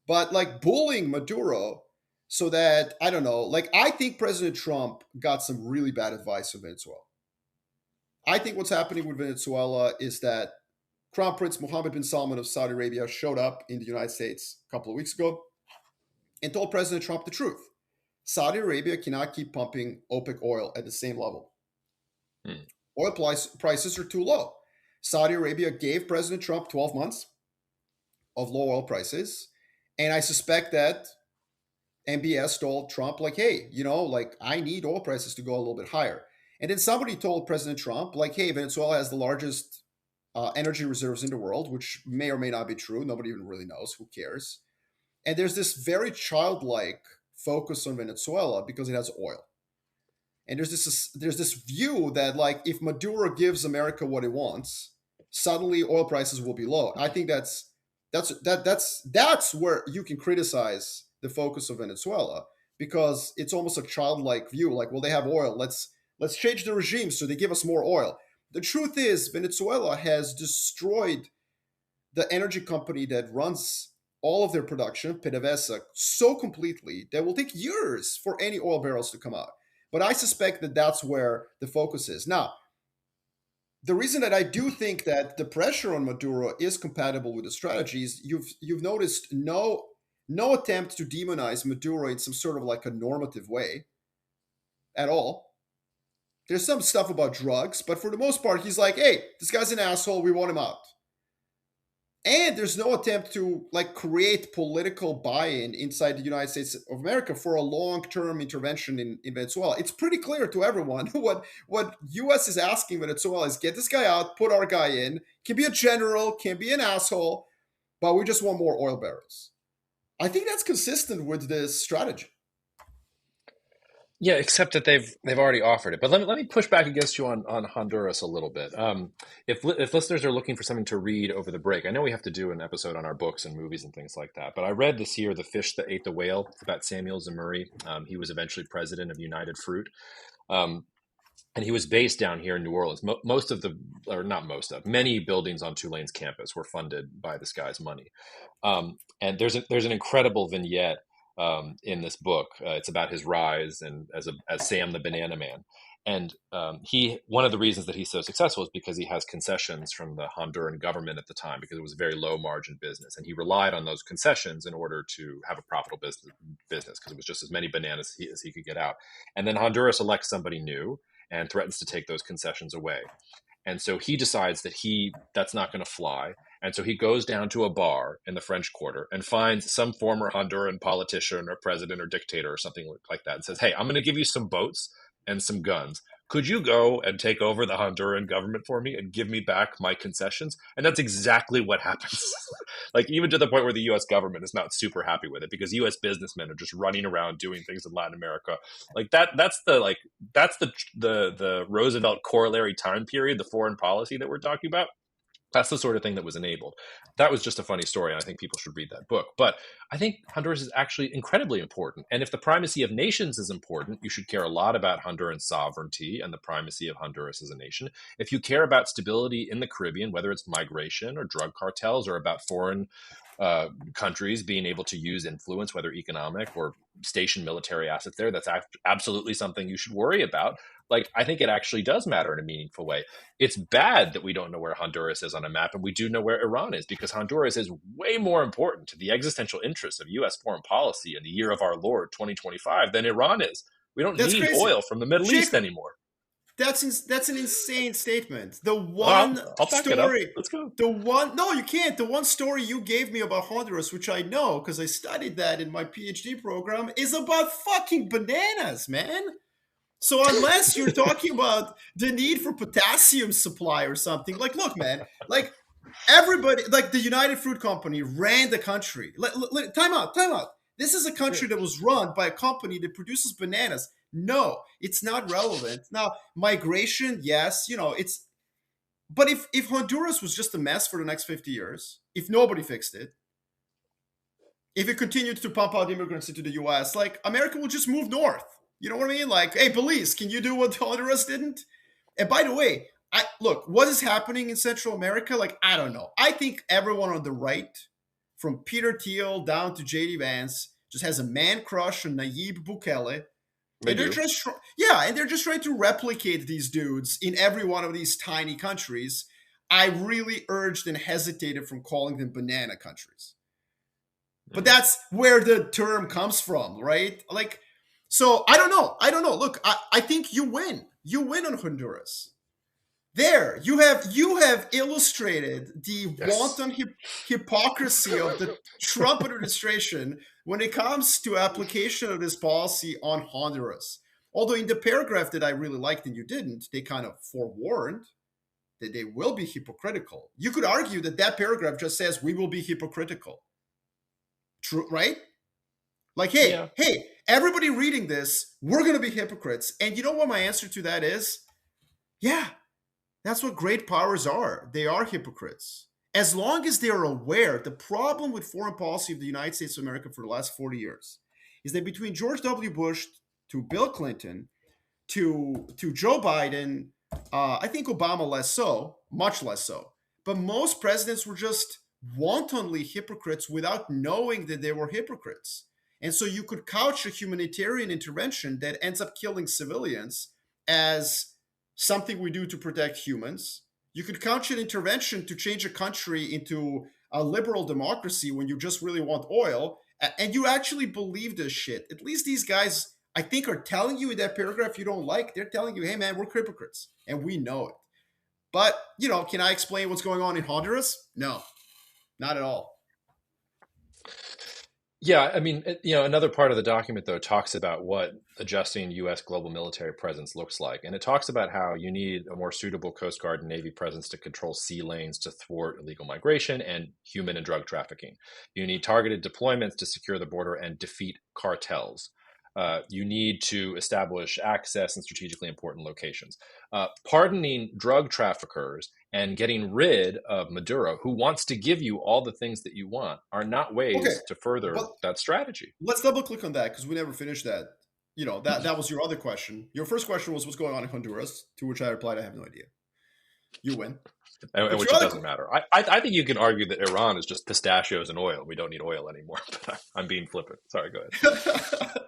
But like bullying Maduro so that, I don't know, like I think President Trump got some really bad advice from Venezuela. I think what's happening with Venezuela is that Crown Prince Mohammed bin Salman of Saudi Arabia showed up in the United States a couple of weeks ago and told President Trump the truth. Saudi Arabia cannot keep pumping OPEC oil at the same level. Hmm. Oil prices are too low. Saudi Arabia gave President Trump 12 months of low oil prices. And I suspect that MBS told Trump, like, hey, like I need oil prices to go a little bit higher. And then somebody told President Trump, like, hey, Venezuela has the largest energy reserves in the world, which may or may not be true. Nobody even really knows. Who cares? And there's this very childlike focus on Venezuela because it has oil. And there's this view that like if Maduro gives America what it wants, suddenly oil prices will be low. I think that's where you can criticize the focus of Venezuela because it's almost a childlike view. Like, well, they have oil. Let's change the regime so they give us more oil. The truth is, Venezuela has destroyed the energy company that runs all of their production, PDVSA, so completely that it will take years for any oil barrels to come out. But I suspect that that's where the focus is. Now, the reason that I do think that the pressure on Maduro is compatible with the strategies, you've noticed no attempt to demonize Maduro in some sort of like a normative way at all. There's some stuff about drugs, but for the most part, he's like, hey, this guy's an asshole, we want him out. And there's no attempt to like create political buy-in inside the United States of America for a long-term intervention in Venezuela. It's pretty clear to everyone what US is asking Venezuela is get this guy out, put our guy in. Can be a general, can be an asshole, but we just want more oil barrels. I think that's consistent with this strategy. Yeah, except that they've already offered it. But let me push back against you on Honduras a little bit. If listeners are looking for something to read over the break, I know we have to do an episode on our books and movies and things like that. But I read this year "The Fish That Ate the Whale." It's about Samuel Zemurray. He was eventually president of United Fruit. Um, and he was based down here in New Orleans. Most of the, or not most of, many buildings on Tulane's campus were funded by this guy's money. And there's an incredible vignette in this book. It's about his rise and as Sam the Banana Man. And he one of the reasons that he's so successful is because he has concessions from the Honduran government at the time because it was a very low margin business, and he relied on those concessions in order to have a profitable business because it was just as many bananas as he could get out. And then Honduras elects somebody new and threatens to take those concessions away. And so he decides that that's not going to fly. And so he goes down to a bar in the French Quarter and finds some former Honduran politician or president or dictator or something like that and says, hey, I'm going to give you some boats and some guns. Could you go and take over the Honduran government for me and give me back my concessions? And that's exactly what happens. Like even to the point where the US government is not super happy with it because US businessmen are just running around doing things in Latin America. Like that's the Roosevelt corollary time period, the foreign policy that we're talking about. That's the sort of thing that was enabled. That was just a funny story, and I think people should read that book. But I think Honduras is actually incredibly important. And if the primacy of nations is important, you should care a lot about Honduran sovereignty and the primacy of Honduras as a nation. If you care about stability in the Caribbean, whether it's migration or drug cartels or about foreign countries being able to use influence, whether economic or station military assets there, that's absolutely something you should worry about. Like, I think it actually does matter in a meaningful way. It's bad that we don't know where Honduras is on a map, and we do know where Iran is because Honduras is way more important to the existential interests of U.S. foreign policy in the year of our Lord 2025 than Iran is. We don't That's need crazy. oil from the Middle East Jacob, anymore. That's an insane statement. The one I'll back it up. story, Let's go. the one no, you can't. The one story you gave me about Honduras, which I know because I studied that in my PhD program, is about fucking bananas, man. So unless you're talking about the need for potassium supply or something, like, look, man, like everybody, like the United Fruit Company ran the country. Time out, time out. This is a country that was run by a company that produces bananas. No, it's not relevant. Now, migration, yes, it's. But if Honduras was just a mess for the next 50 years, if nobody fixed it, if it continued to pump out immigrants into the U.S., like America will just move north. You know what I mean? Like, hey, police, can you do what Honduras didn't? And by the way, look, what is happening in Central America? Like, I don't know. I think everyone on the right, from Peter Thiel down to JD Vance, just has a man crush on Nayib Bukele. They And they're do. just and they're just trying to replicate these dudes in every one of these tiny countries. I really urged and hesitated from calling them banana countries. But Mhm. that's where the term comes from, right? Like, so I don't know. I don't know. Look, I think you win. You win on Honduras. There, you have illustrated the Yes. wanton hypocrisy of the Trump administration when it comes to application of this policy on Honduras. Although in the paragraph that I really liked and you didn't, they kind of forewarned that they will be hypocritical. You could argue that that paragraph just says we will be hypocritical. True, right? Like, hey, Yeah. hey, everybody reading this, we're going to be hypocrites. And you know what my answer to that is? Yeah, that's what great powers are. They are hypocrites. As long as they are aware, the problem with foreign policy of the United States of America for the last 40 years is that between George W. Bush to Bill Clinton to Joe Biden, I think Obama less so, much less so. But most presidents were just wantonly hypocrites without knowing that they were hypocrites. And so you could couch a humanitarian intervention that ends up killing civilians as something we do to protect humans. You could couch an intervention to change a country into a liberal democracy when you just really want oil. And you actually believe this shit. At least these guys, I think, are telling you in that paragraph you don't like. They're telling you, hey, man, we're hypocrites. And we know it. But, can I explain what's going on in Honduras? No, not at all. Yeah, I mean, another part of the document though talks about what adjusting U.S. global military presence looks like, and it talks about how you need a more suitable Coast Guard and Navy presence to control sea lanes to thwart illegal migration and human and drug trafficking. You need targeted deployments to secure the border and defeat cartels. You need to establish access in strategically important locations. Pardoning drug traffickers and getting rid of Maduro, who wants to give you all the things that you want, are not Okay, ways to further but that strategy. let's double click on that because we never finished that. That was your other question. Your first question was what's going on in Honduras, to which I replied, I have no idea. You win. And But which your it other doesn't matter. I think you can argue that Iran is just pistachios and oil. We don't need oil anymore. But I'm being flippant. Sorry, go ahead.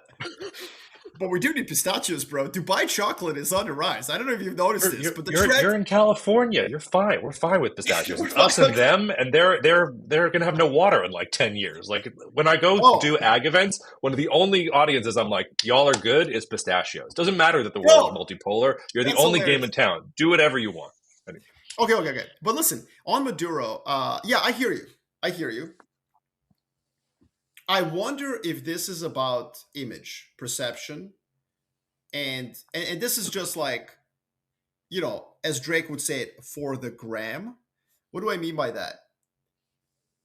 But we do need pistachios, bro. Dubai chocolate is on the rise. I don't know if you've noticed You're, this, you're, but the you're, trend. you're in California. You're fine. We're fine with pistachios. We're It's us fine. and them, and they're gonna have no water in like 10 years. Like when I go Oh, do ag events, one of the only audiences I'm like, y'all are good is pistachios. Doesn't matter that the world is yo, multipolar. You're the that's only game hilarious. in town. Do whatever you want. Anyway. Okay, okay, okay. But listen, on Maduro, yeah, I hear you. I hear you. I wonder if this is about image perception, and this is just like, as Drake would say it, for the gram. What do I mean by that?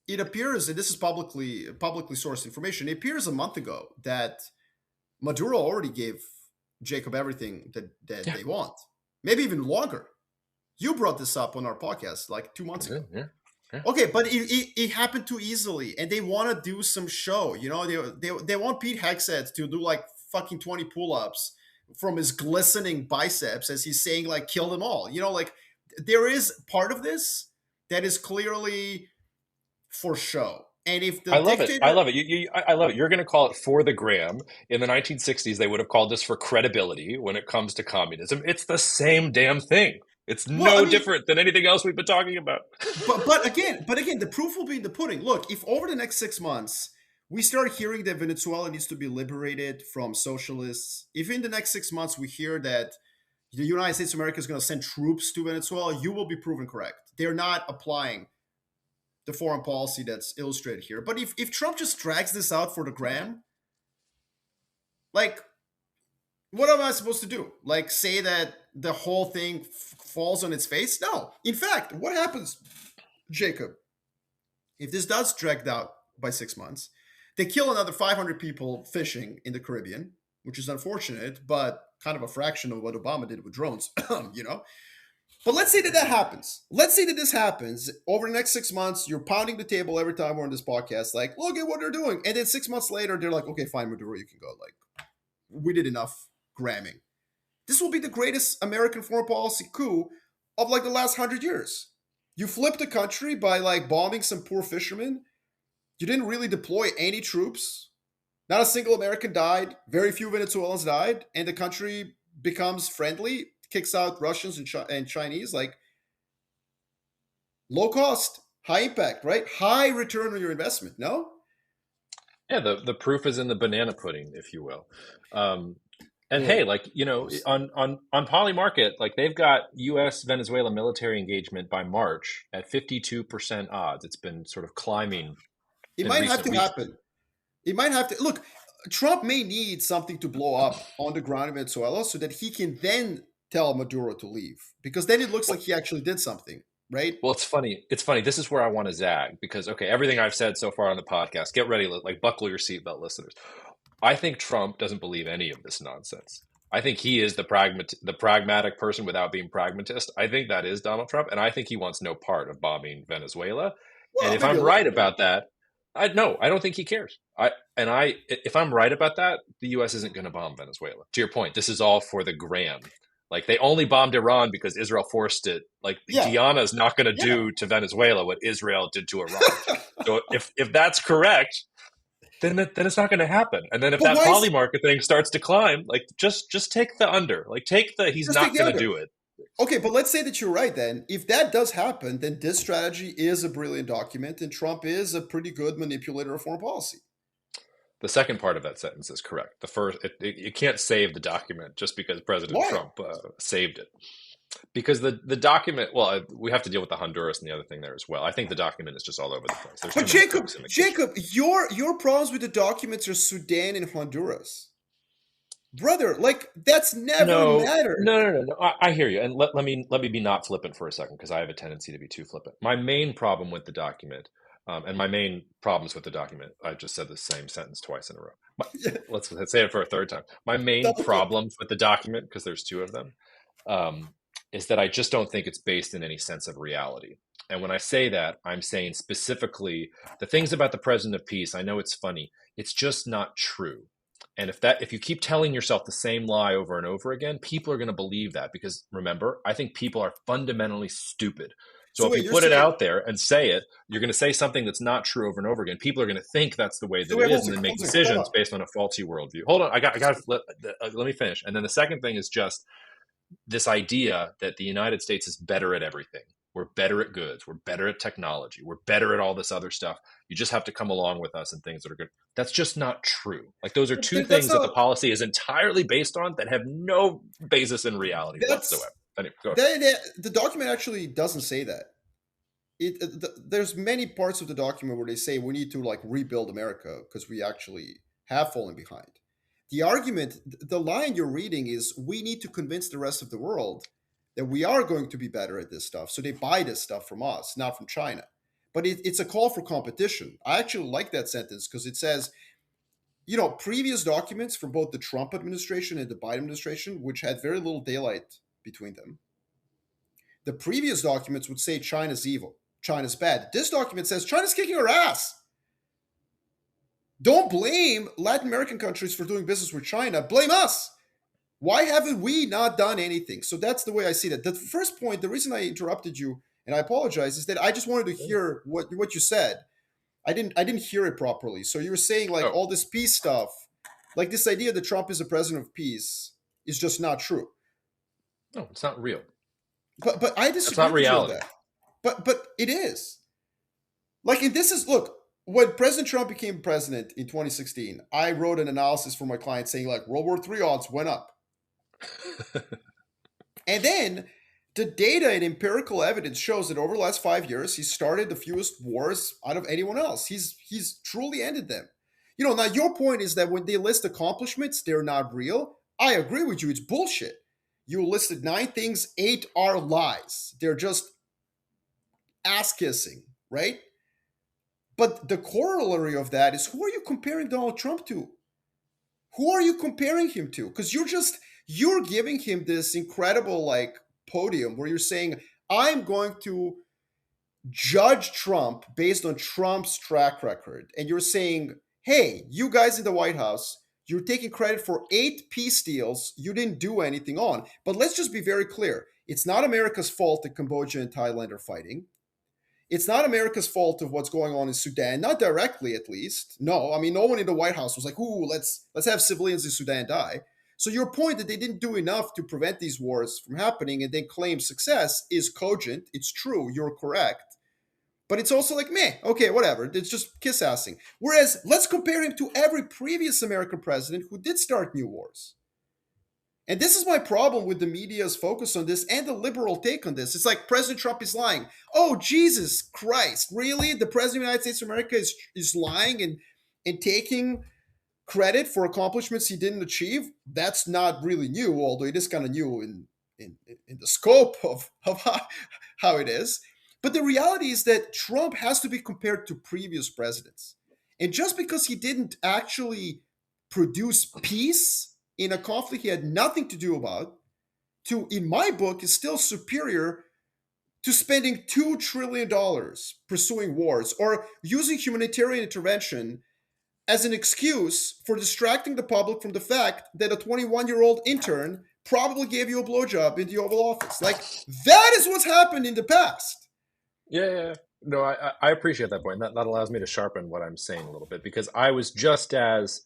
It appears, and this is publicly sourced information. It appears a month ago that Maduro already gave Jacob everything that Yeah. they want, maybe even longer. You brought this up on our podcast like 2 months ago. Yeah. Yeah. Okay, but it happened too easily, and they want to do some show. They want Pete Hegseth to do like fucking 20 pull-ups from his glistening biceps as he's saying like kill them all. Like there is part of this that is clearly for show. And if the I love it. I dictator, love it. I love it. You're going to call it for the gram. In the 1960s, they would have called this for credibility when it comes to communism. It's the same damn thing. It's well, I no mean, different than anything else we've been talking about. but again, the proof will be in the pudding. Look, if over the next 6 months we start hearing that Venezuela needs to be liberated from socialists, if in the next 6 months we hear that the United States of America is going to send troops to Venezuela, you will be proven correct. They're not applying the foreign policy that's illustrated here. But if Trump just drags this out for the gram, like, what am I supposed to do? Like, say that the whole thing falls on its face? No. In fact, what happens, Jacob, if this does drag out by 6 months? They kill another 500 people fishing in the Caribbean, which is unfortunate, but kind of a fraction of what Obama did with drones, you know? But let's say that that happens. Let's say that this happens over the next 6 months. You're pounding the table every time we're on this podcast, like, look at what they're doing. And then 6 months later, they're like, okay, fine, Maduro, you can go. Like, we did enough gramming. This will be the greatest American foreign policy coup of like the last 100 years. You flipped the country by like bombing some poor fishermen. You didn't really deploy any troops. Not a single American died. Very few Venezuelans died. And the country becomes friendly, kicks out Russians and Chinese. Like, low cost, high impact, right? High return on your investment. No? Yeah, the proof is in the banana pudding, if you will. And hey, like, on Polymarket, like they've got U.S. Venezuela military engagement by March at 52% odds. It's been sort of climbing It in might have recent to weeks. happen. It might have to look. Trump may need something to blow up on the ground in Venezuela so that he can then tell Maduro to leave, because then it looks like he actually did something, right? Well, it's funny. It's funny. This is where I want to zag because, okay, everything I've said so far on the podcast, get ready, like buckle your seatbelt, listeners. I think Trump doesn't believe any of this nonsense. I think he is the pragmatic person without being pragmatist. I think that is Donald Trump, and I think he wants no part of bombing Venezuela. And Well, if maybe I'm a right little bit. about that, I don't think he cares. If I'm right about that, the U.S. isn't going to bomb Venezuela. To your point, this is all for the gram. Like they only bombed Iran because Israel forced it. Like Yeah, Guyana is not going to yeah. do to Venezuela what Israel did to Iran. So if that's correct, then it's not going to happen. And then if But that why is Polymarket thing starts to climb, like just take the under. Like take the he's just take not the going to under? do it. Okay, but let's say that you're right then. If that does happen, then this strategy is a brilliant document, and Trump is a pretty good manipulator of foreign policy. The second part of that sentence is correct. The first, you can't save the document just because President Why? Trump saved it. Because the document, well, we have to deal with the Honduras and the other thing there as well. I think the document is just all over the place. There's too But many Jacob, cooks in the kitchen. Jacob, your problems with the documents are Sudan and Honduras, brother. Like that's never No, mattered. no. I hear you, and let me be not flippant for a second because I have a tendency to be too flippant. My main problem with the document, and my main problems with the document, I just said the same sentence twice in a row. Let's say it for a third time. My main Double click. problems with the document, because there's two of them, um, is that I just don't think it's based in any sense of reality. And when I say that, I'm saying specifically the things about the president of peace. I know it's funny. It's just not true. And if you keep telling yourself the same lie over and over again, people are going to believe that because remember, I think people are fundamentally stupid. So So if wait, you you're put it saying out there and say it, you're going to say something that's not true over and over again. People are going to think that's the way so that it wait, is, one and then second, make one second. Hold decisions on. based on a faulty worldview. Hold on, I got let me finish. And then the second thing is just this idea that the United States is better at everything. We're better at goods. We're better at technology. We're better at all this other stuff. You just have to come along with us and things that are good. That's just not true. Like those are two That's things that the not. policy is entirely based on that have no basis in reality That's whatsoever. Anyway, go ahead. the document actually doesn't say that. There's many parts of the document where they say we need to like rebuild America because we actually have fallen behind. The argument, the line you're reading is we need to convince the rest of the world that we are going to be better at this stuff, so they buy this stuff from us, not from China. But it's a call for competition. I actually like that sentence because it says, previous documents from both the Trump administration and the Biden administration, which had very little daylight between them, the previous documents would say China's evil, China's bad. This document says China's kicking our ass. Don't blame Latin American countries for doing business with China. Blame us. Why haven't we not done anything? So that's the way I see that. The first point, the reason I interrupted you, and I apologize, is that I just wanted to hear what you said. I didn't hear it properly. So you were saying like Oh all this peace stuff, like this idea that Trump is a president of peace is just not true. no, it's not real. But I That's disagree not with you on reality. that. But it is. Like, and this is look, when President Trump became president in 2016, I wrote an analysis for my client saying like World War III odds went up. And then the data and empirical evidence shows that over the last 5 years, he started the fewest wars out of anyone else. He's truly ended them. Now your point is that when they list accomplishments, they're not real. I agree with you. It's bullshit. You listed 9 things, 8 are lies. They're just ass kissing, right? But the corollary of that is, who are you comparing Donald Trump to? Who are you comparing him to? Because you're giving him this incredible like podium where you're saying, I'm going to judge Trump based on Trump's track record. And you're saying, hey, you guys in the White House, you're taking credit for 8 peace deals you didn't do anything on. But let's just be very clear. It's not America's fault that Cambodia and Thailand are fighting. It's not America's fault of what's going on in Sudan, not directly at least. No, I mean, no one in the White House was like, "Ooh, let's have civilians in Sudan die." So your point that they didn't do enough to prevent these wars from happening and then claim success is cogent. It's true. You're correct. But it's also like, meh, okay, whatever. It's just kiss assing. Whereas, let's compare him to every previous American president who did start new wars. And this is my problem with the media's focus on this and the liberal take on this. It's like President Trump is lying. Oh, Jesus Christ. Really? The President of the United States of America is lying and taking credit for accomplishments he didn't achieve? That's not really new, although it is kind of new in the scope of how it is. But the reality is that Trump has to be compared to previous presidents. And just because he didn't actually produce peace in a conflict he had nothing to do about, in my book, is still superior to spending $2 trillion pursuing wars or using humanitarian intervention as an excuse for distracting the public from the fact that a 21-year-old intern probably gave you a blowjob in the Oval Office. Like, that is what's happened in the past. Yeah. No, I appreciate that point. That allows me to sharpen what I'm saying a little bit, because I was just as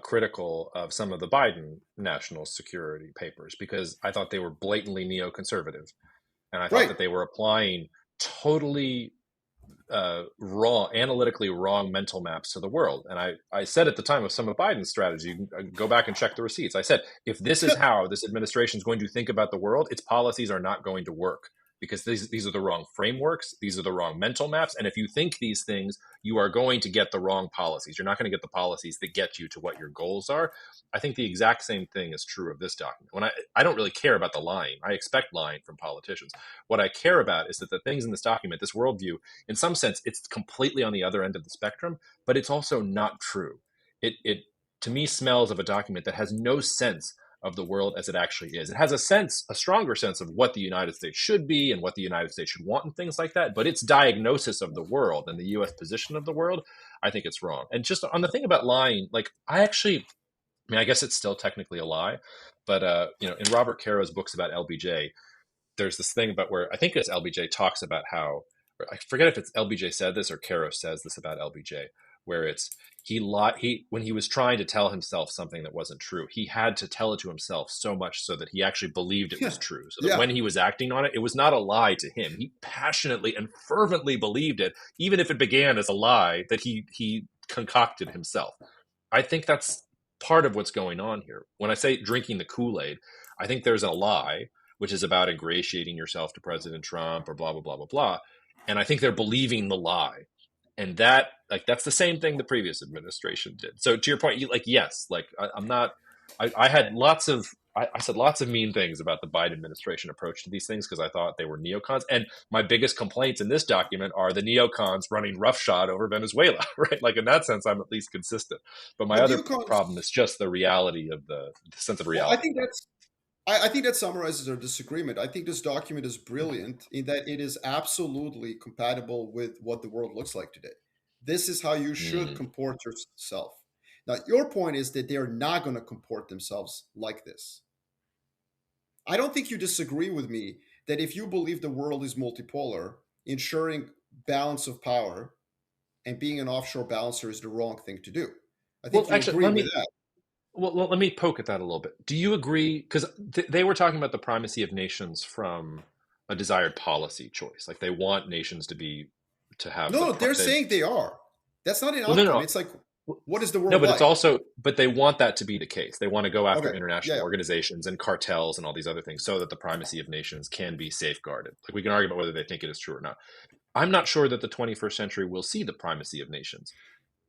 critical of some of the Biden national security papers because I thought they were blatantly neoconservative, and I thought Right. that they were applying totally wrong, analytically wrong mental maps to the world. And I said at the time of some of Biden's strategy, you can go back and check the receipts. I said, if this is how this administration is going to think about the world, its policies are not going to work because these are the wrong frameworks. These are the wrong mental maps. And if you think these things, you are going to get the wrong policies. You're not going to get the policies that get you to what your goals are. I think the exact same thing is true of this document. When I don't really care about the lying. I expect lying from politicians. What I care about is that the things in this document, this worldview, in some sense, it's completely on the other end of the spectrum, but it's also not true. It to me smells of a document that has no sense of the world as it actually is. It has a stronger sense of what the United States should be and what the United States should want and things like that. But its diagnosis of the world and the U.S. position of the world, I think it's wrong. And just on the thing about lying, like I mean, I guess it's still technically a lie, but in Robert Caro's books about LBJ, there's this thing about where I think it's LBJ talks about how, I forget if it's LBJ said this or Caro says this about LBJ, where it's he when he was trying to tell himself something that wasn't true, he had to tell it to himself so much so that he actually believed it was Yeah. true. So that Yeah. when he was acting on it, it was not a lie to him. He passionately and fervently believed it, even if it began as a lie that he concocted himself. I think that's part of what's going on here. When I say drinking the Kool-Aid, I think there's a lie, which is about ingratiating yourself to President Trump or blah, blah, blah, blah, blah. And I think they're believing the lie. And that's the same thing the previous administration did. So to your point, yes, I'm not, I had lots of, I said lots of mean things about the Biden administration approach to these things because I thought they were neocons. And my biggest complaints in this document are the neocons running roughshod over Venezuela, right? Like in that sense, I'm at least consistent. But my But other newcomers, problem is just the reality of the sense of well, I reality of think that. I think that summarizes our disagreement. I think this document is brilliant in that it is absolutely compatible with what the world looks like today. This is how you should Mm. comport yourself. Now, your point is that they are not going to comport themselves like this. I don't think you disagree with me that if you believe the world is multipolar, ensuring balance of power and being an offshore balancer is the wrong thing to do. I Well, think you actually, agree with that. let me poke at that a little bit. Do you agree? Because they were talking about the primacy of nations from a desired policy choice. Like they want nations to have No, they're saying they are. That's not an well, no, outcome. no. It's like, What is the No, world but it's like? also, but they want that to be the case. They want to go after Okay, yeah, international yeah. organizations and cartels and all these other things so that the primacy of nations can be safeguarded. Like we can argue about whether they think it is true or not. I'm not sure that the 21st century will see the primacy of nations.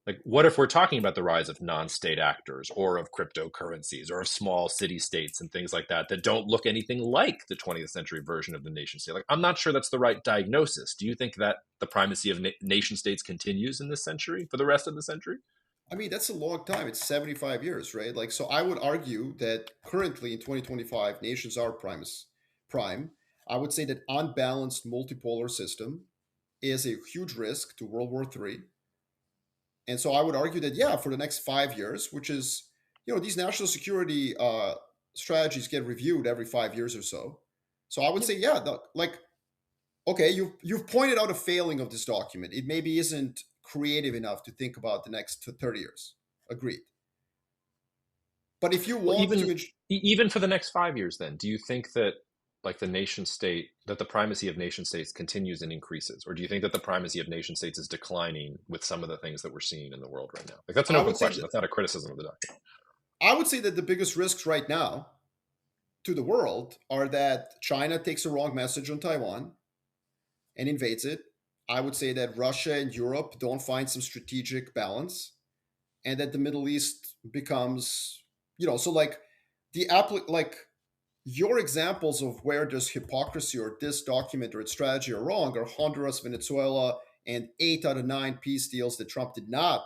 Like, what if we're talking about the rise of non state actors or of cryptocurrencies or of small city states and things like that that don't look anything like the 20th century version of the nation state? Like, I'm not sure that's the right diagnosis. Do you think that the primacy of nation states continues in this century for the rest of the century? I mean, that's a long time. It's 75 years, right? Like, so I would argue that currently in 2025, nations are prime. I would say that unbalanced multipolar system is a huge risk to World War III. And so I would argue that, yeah, for the next 5 years, which is, these national security strategies get reviewed every 5 years or so. So I would Yeah. say, yeah, like, okay, you've pointed out a failing of this document. It maybe isn't creative enough to think about the next 30 years. Agreed. But if you Well, want to, even for the next 5 years, then do you think that like the nation state that the primacy of nation states continues and increases, or do you think that the primacy of nation states is declining with some of the things that we're seeing in the world right now? Like that's an I open would say question. that That's not a criticism of the document. I would say that the biggest risks right now to the world are that China takes a wrong message on Taiwan and invades it. I would say that Russia and Europe don't find some strategic balance, and that the Middle East becomes, so like like your examples of where there's hypocrisy or this document or its strategy are wrong are Honduras, Venezuela, and 8 out of 9 peace deals that Trump did not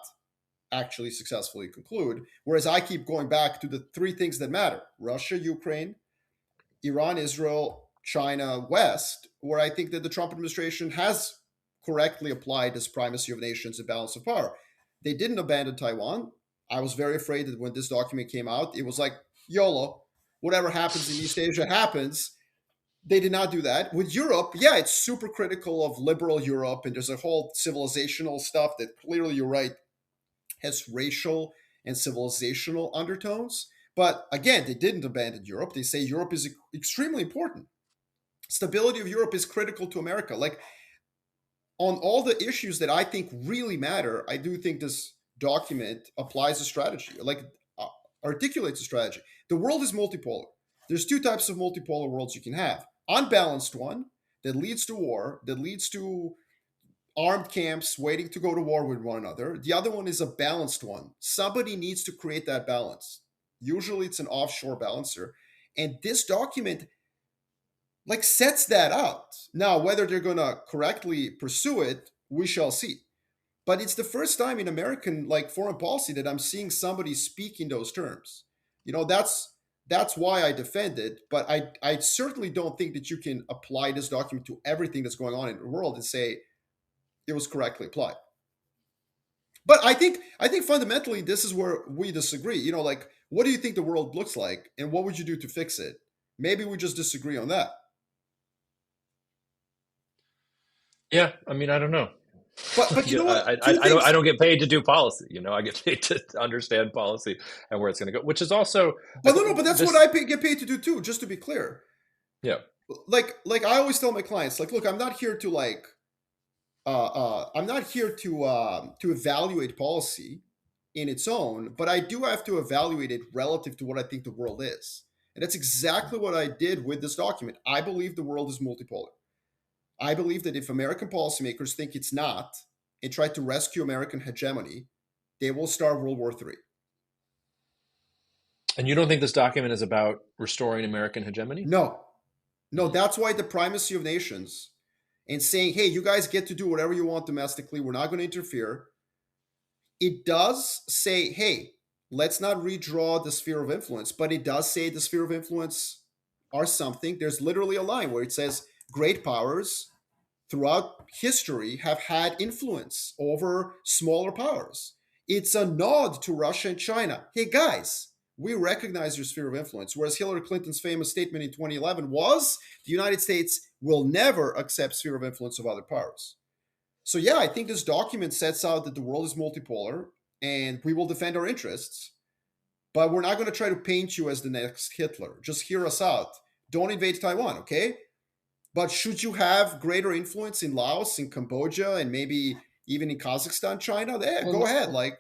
actually successfully conclude. Whereas I keep going back to the three things that matter: Russia, Ukraine, Iran, Israel, China, West, where I think that the Trump administration has correctly applied this primacy of nations and balance of power. They didn't abandon Taiwan. I was very afraid that when this document came out, it was like YOLO, whatever happens in East Asia happens. They did not do that. With Europe, yeah, it's super critical of liberal Europe, and there's a whole civilizational stuff that clearly, you're right, has racial and civilizational undertones. But again, they didn't abandon Europe. They say Europe is extremely important. Stability of Europe is critical to America. Like, on all the issues that I think really matter, I do think this document applies a strategy, like uh, articulates a strategy. The world is multipolar. There's two types of multipolar worlds you can have: unbalanced one that leads to war, that leads to armed camps waiting to go to war with one another. The other one is a balanced one. Somebody needs to create that balance. Usually it's an offshore balancer. And this document like sets that out. Now, whether they're going to correctly pursue it, we shall see. But it's the first time in American like foreign policy that I'm seeing somebody speak in those terms. That's why I defend it, but I certainly don't think that you can apply this document to everything that's going on in the world and say it was correctly applied. But I think fundamentally this is where we disagree. Like, what do you think the world looks like, and what would you do to fix it? Maybe we just disagree on that. Yeah, I mean, I don't know. But you know what? Two I things. don't get paid to do policy. I get paid to understand policy and where it's going to go, which is also But like no, no. But that's what this. get paid to do too. Just to be clear, Yeah, like I always tell my clients, like, look, I'm not here to I'm not here to evaluate policy in its own, but I do have to evaluate it relative to what I think the world is. And that's exactly what I did with this document. I believe the world is multipolar. I believe that if American policymakers think it's not and try to rescue American hegemony, they will start World War III. and you don't think this document is about restoring American hegemony? No, no, that's why the primacy of nations and saying, hey, you guys get to do whatever you want domestically, we're not going to interfere. It does say, hey, let's not redraw the sphere of influence, but it does say the sphere of influence are something. There's literally a line where it says great powers throughout history have had influence over smaller powers. It's a nod to Russia and China. Hey, guys, we recognize your sphere of influence. Whereas Hillary Clinton's famous statement in 2011 was the United States will never accept sphere of influence of other powers. So, yeah, I think this document sets out that the world is multipolar and we will defend our interests, but we're not going to try to paint you as the next Hitler. Just hear us out. Don't invade Taiwan, okay? But should you have greater influence in Laos, in Cambodia, and maybe even in Kazakhstan, China? There, Well, go ahead. Like,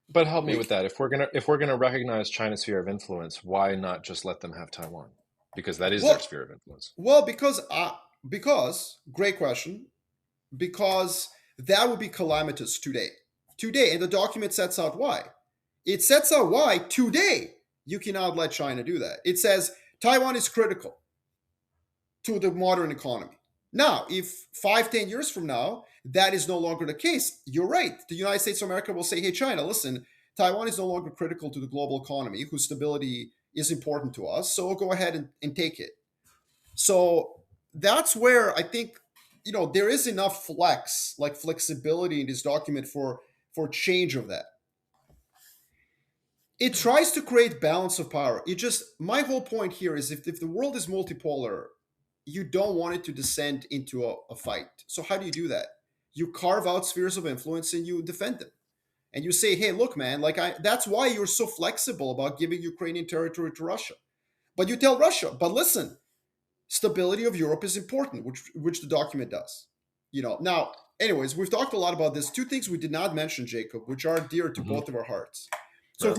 But help me We with that. If we're gonna recognize China's sphere of influence, why not just let them have Taiwan? Because that is their well, sphere of influence. well, because great question. Because that would be calamitous today. Today, and the document sets out why. It sets out why today you cannot let China do that. It says Taiwan is critical to the modern economy. Now, if 5, 10 years from now, that is no longer the case, you're right. The United States of America will say, hey, China, listen, Taiwan is no longer critical to the global economy, whose stability is important to us. So go ahead and take it. So that's where I think there is enough flexibility in this document for change of that. It tries to create balance of power. It just my whole point here is if the world is multipolar, you don't want it to descend into a fight. So how do you do that? You carve out spheres of influence and you defend them. And you say, hey, look, man, that's why you're so flexible about giving Ukrainian territory to Russia. But you tell Russia, but listen, stability of Europe is important, which the document does. Now, anyways, we've talked a lot about this. Two things we did not mention, Jacob, which are dear to Hmm. both of our hearts. So, Yeah.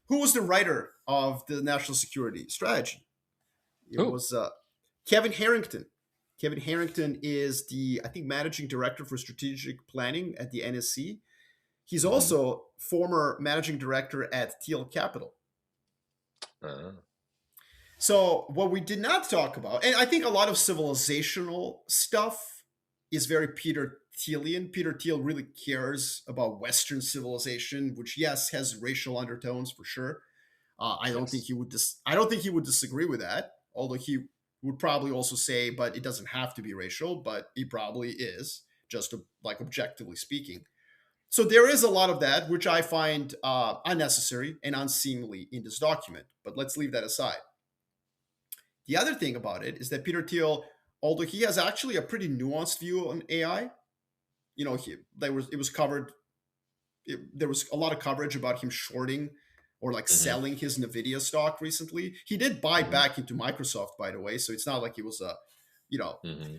who was the writer of the national security strategy? It Who? was Kevin Harrington. Kevin Harrington is the, I think, managing director for strategic planning at the NSC. He's Hmm. also former managing director at Teal Capital. Uh, So, what we did not talk about, and I think a lot of civilizational stuff is very Peter Thielian. Peter Thiel really cares about Western civilization, which yes has racial undertones for sure. I don't think yes. he would. I don't think he would disagree with that. Although he would probably also say, but it doesn't have to be racial. But he probably is, just like objectively speaking. So there is a lot of that, which I find unnecessary and unseemly in this document. But let's leave that aside. The other thing about it is that Peter Thiel, although he has actually a pretty nuanced view on AI, it was covered. There was a lot of coverage about him shorting or like Hmm. selling his Nvidia stock recently. He did buy Hmm. back into Microsoft, by the way, so it's not like he was a, you know, Hmm.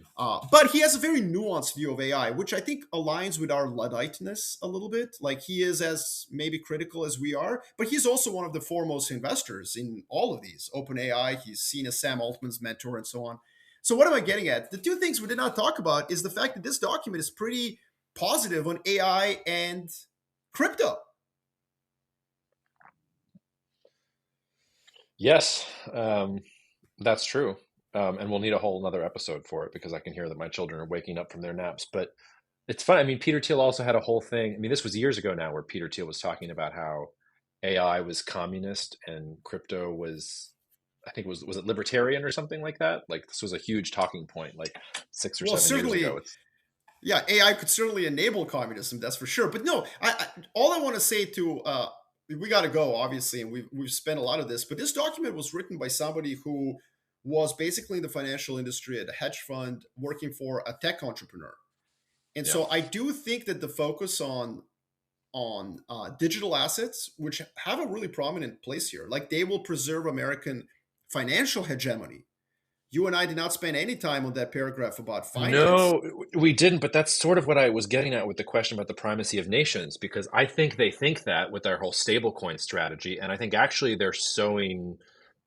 but he has a very nuanced view of AI, which I think aligns with our Ludditeness a little bit. Like he is as maybe critical as we are, but he's also one of the foremost investors in all of these. OpenAI, he's seen as Sam Altman's mentor and so on. So what am I getting at? The two things we did not talk about is the fact that this document is pretty positive on AI and crypto. Yes, that's true. And we'll need a whole another episode for it because I can hear that my children are waking up from their naps. But it's fun. I mean, Peter Thiel also had a whole thing. I mean, this was years ago now, where Peter Thiel was talking about how AI was communist and crypto was, I think, was it libertarian or something like that? Like this was a huge talking point, like 6 or 7 years ago. Certainly, yeah, AI could certainly enable communism, that's for sure. But no, all I want to say to we got to go, obviously, and we've spent a lot of this. But this document was written by somebody who was basically in the financial industry at a hedge fund, working for a tech entrepreneur. And Yeah. so I do think that the focus on digital assets, which have a really prominent place here, like they will preserve American financial hegemony. You and I did not spend any time on that paragraph about finance. No, we didn't, but that's sort of what I was getting at with the question about the primacy of nations, because I think they think that with their whole stablecoin strategy, and I think actually they're sowing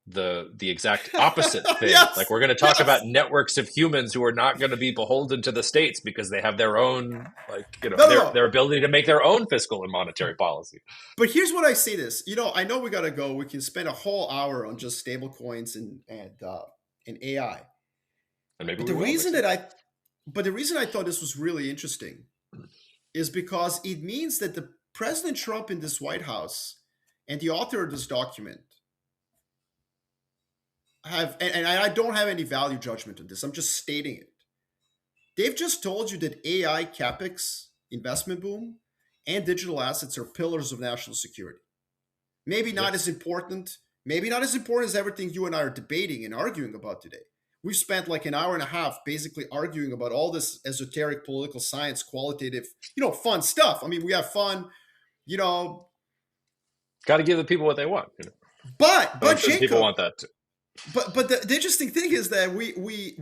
the exact opposite thing. Like Yes, we're going to talk about yes. networks of humans who are not going to be beholden to the states because they have their own, like, No, no, their no. ability to make their own fiscal and monetary policy. But here's what I say: this, I know we gotta go. We can spend a whole hour on just stable coins and AI. And maybe But we the will reason next that week. I thought this was really interesting is because it means that the President Trump in this White House and the author of this document and I don't have any value judgment on this. I'm just stating it. They've just told you that AI capex investment boom and digital assets are pillars of national security. Maybe not as Yes. important, maybe not as important as everything you and I are debating and arguing about today. We've spent like an hour and a half basically arguing about all this esoteric political science, qualitative, fun stuff. I mean, we have fun, you know, Got to give the people what they want. but And I'm but sure the people Jacob, want that too. but the interesting thing is that we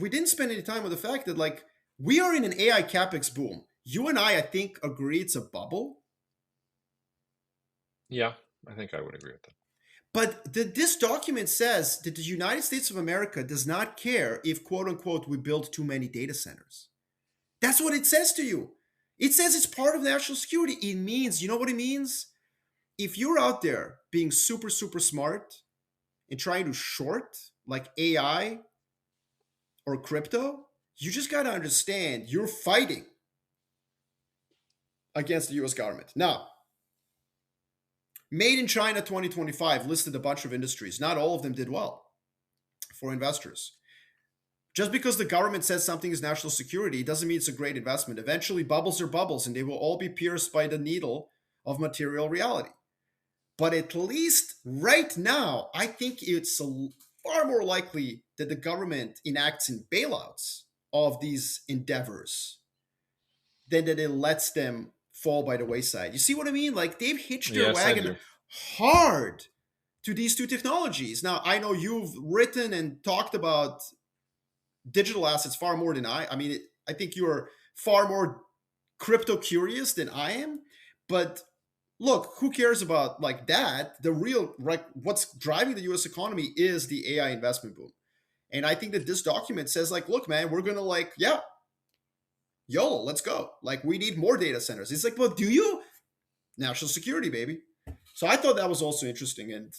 didn't spend any time on the fact that like we are in an AI capex boom. You and I think agree it's a bubble. Yeah, I think I would agree with that. But this document says that the United States of America does not care if, quote unquote, we build too many data centers. That's what it says to you. It says it's part of national security. It means, you know what it means? If you're out there being super, super smart and trying to short like AI or crypto, you just got to understand you're fighting against the US government. Now, Made in China 2025 listed a bunch of industries. Not all of them did well for investors. Just because the government says something is national security doesn't mean it's a great investment. Eventually, bubbles are bubbles, and they will all be pierced by the needle of material reality. But at least right now, I think it's far more likely that the government enacts in bailouts of these endeavors than that it lets them fall by the wayside. You see what I mean? Like they've hitched their Yes, I wagon do. hard to these two technologies. Now, I know you've written and talked about digital assets far more than I. I mean, I think you're far more crypto curious than I am. But look, who cares about like that? The real like what's driving the U.S. economy is the AI investment boom. And I think that this document says like, look, man, we're gonna like, yeah, YOLO, let's go. Like, we need more data centers. It's like, well, do you? National security, baby. So I thought that was also interesting. And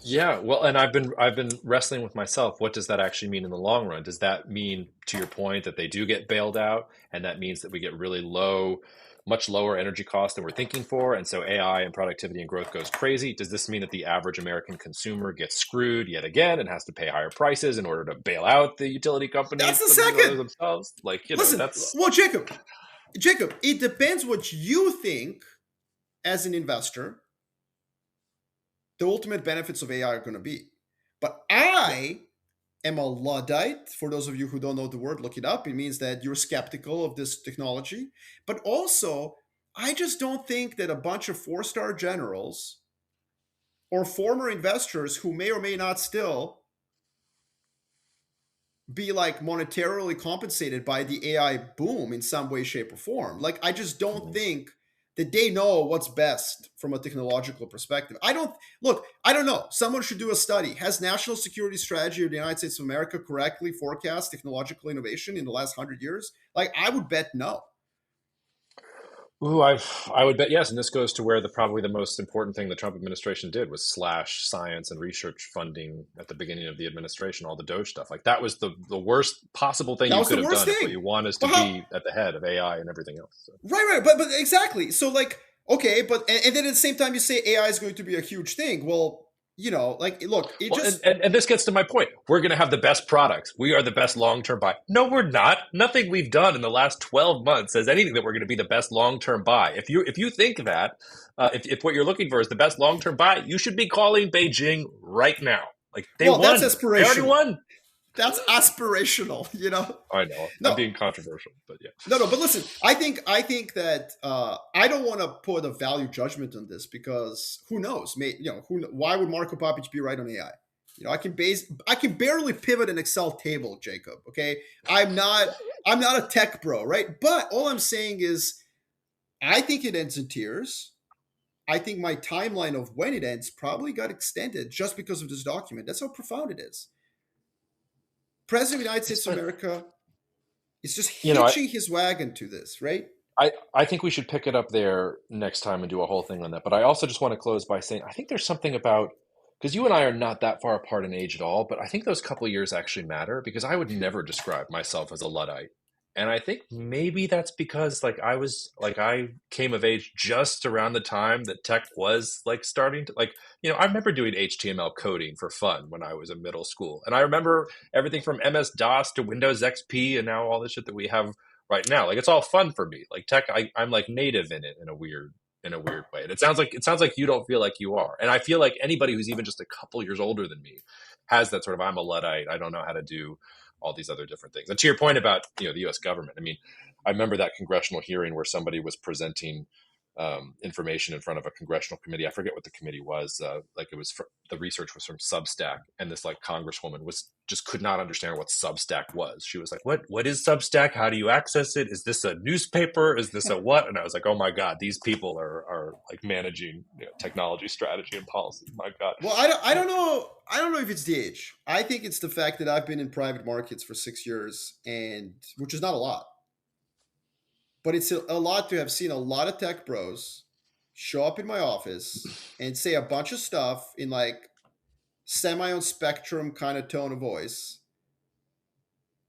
Yeah, well, and I've been wrestling with myself. What does that actually mean in the long run? Does that mean, to your point, that they do get bailed out, and that means that we get really low, much lower energy costs than we're thinking for, and so AI and productivity and growth goes crazy? Does this mean that the average American consumer gets screwed yet again and has to pay higher prices in order to bail out the utility that's companies the second. themselves? Like, Listen, that's well, Jacob, it depends what you think as an investor the ultimate benefits of AI are going to be. But yeah. I am a Luddite. For those of you who don't know the word, look it up. It means that you're skeptical of this technology. But also, I just don't think that a bunch of four-star generals or former investors who may or may not still be like monetarily compensated by the AI boom in some way, shape, or form. Like, I just don't Mhm. think that they know what's best from a technological perspective. I don't look, I don't know. Someone should do a study. Has national security strategy of the United States of America correctly forecast technological innovation in the last 100 years? Like, I would bet no. Ooh, I would bet yes, and this goes to where the probably the most important thing the Trump administration did was slash science and research funding at the beginning of the administration, all the Doge stuff. Like that was the worst possible thing That you was the could have worst done if what thing. you want is to But how? be at the head of AI and everything else. So. Right, but exactly. So like, okay, but and then at the same time you say AI is going to be a huge thing. Well, like look, it Well, and, just and, and this gets to my point. We're going to have the best products. We are the best long-term buy. No, we're not. Nothing we've done in the last 12 months says anything that we're going to be the best long-term buy. If you think that, if what you're looking for is the best long-term buy, you should be calling Beijing right now. Like they well, that's won. They already aspirational. won. That's aspirational. I know. I'm No, being controversial, but yeah. no. But listen, I think that I don't want to put a value judgment on this because who knows? Why would Marko Papic be right on AI? I can barely pivot an Excel table, Jacob. Okay, I'm not a tech bro, right? But all I'm saying is, I think it ends in tears. I think my timeline of when it ends probably got extended just because of this document. That's how profound it is. President of the United It's States of been, America is just you know, I, hitching his wagon to this, right? I think we should pick it up there next time and do a whole thing on that. But I also just want to close by saying I think there's something about because you and I are not that far apart in age at all, but I think those couple of years actually matter because I would never describe myself as a Luddite. And I think maybe that's because I came of age just around the time that tech was like starting to I remember doing HTML coding for fun when I was in middle school. And I remember everything from MS DOS to Windows XP and now all the shit that we have right now. Like it's all fun for me. Like tech, I'm like native in it in a weird way. And it sounds like you don't feel like you are. And I feel like anybody who's even just a couple years older than me has that sort of I'm a Luddite. I don't know how to do all these other different things. And to your point about the U.S. government, I mean, I remember that congressional hearing where somebody was presenting information in front of a congressional committee. I forget what the committee was. Like it was the research was from Substack, and this like congresswoman was just could not understand what Substack was. She was like, "What is Substack? How do you access it? Is this a newspaper? Is this a what?" And I was like, "Oh my god, these people are like managing technology strategy and policy." My god. Well, I don't know. I don't know if it's the age. I think it's the fact that I've been in private markets for 6 years, and which is not a lot, but it's a lot to have seen a lot of tech bros show up in my office and say a bunch of stuff in like semi on spectrum kind of tone of voice,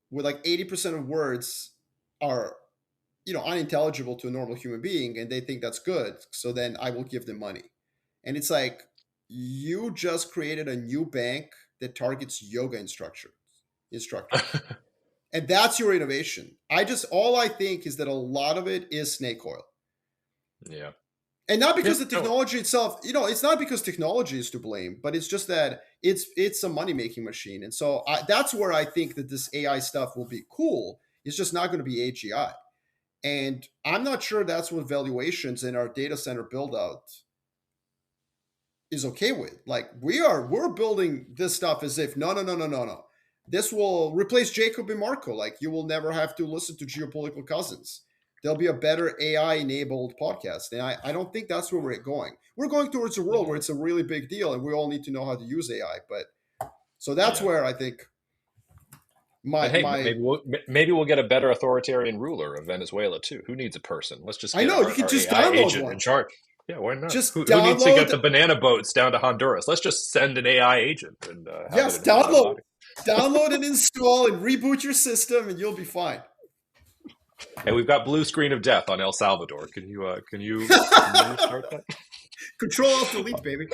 where like 80% of words are unintelligible to a normal human being, and they think that's good. So then I will give them money, and it's like you just created a new bank that targets yoga instructors. And that's your innovation. All I think is that a lot of it is snake oil. Yeah. And not because the technology itself, it's not because technology is to blame, but it's just that it's a money making machine. And so that's where I think that this AI stuff will be cool. It's just not going to be AGI. And I'm not sure that's what valuations in our data center build out is okay with. Like we're building this stuff as if no. This will replace Jacob and Marko. Like you will never have to listen to Geopolitical Cousins. There'll be a better AI enabled podcast. And I don't think that's where we're going. We're going towards a world where it's a really big deal and we all need to know how to use AI. But so that's where I think maybe we'll get a better authoritarian ruler of Venezuela too. Who needs a person? Let's just get you can just AI download agent one in charge. Yeah, why not? Who needs to get the banana boats down to Honduras? Let's just send an AI agent and download and install and reboot your system, and you'll be fine. Hey, we've got blue screen of death on El Salvador. Can you start that? Control Alt Delete, baby.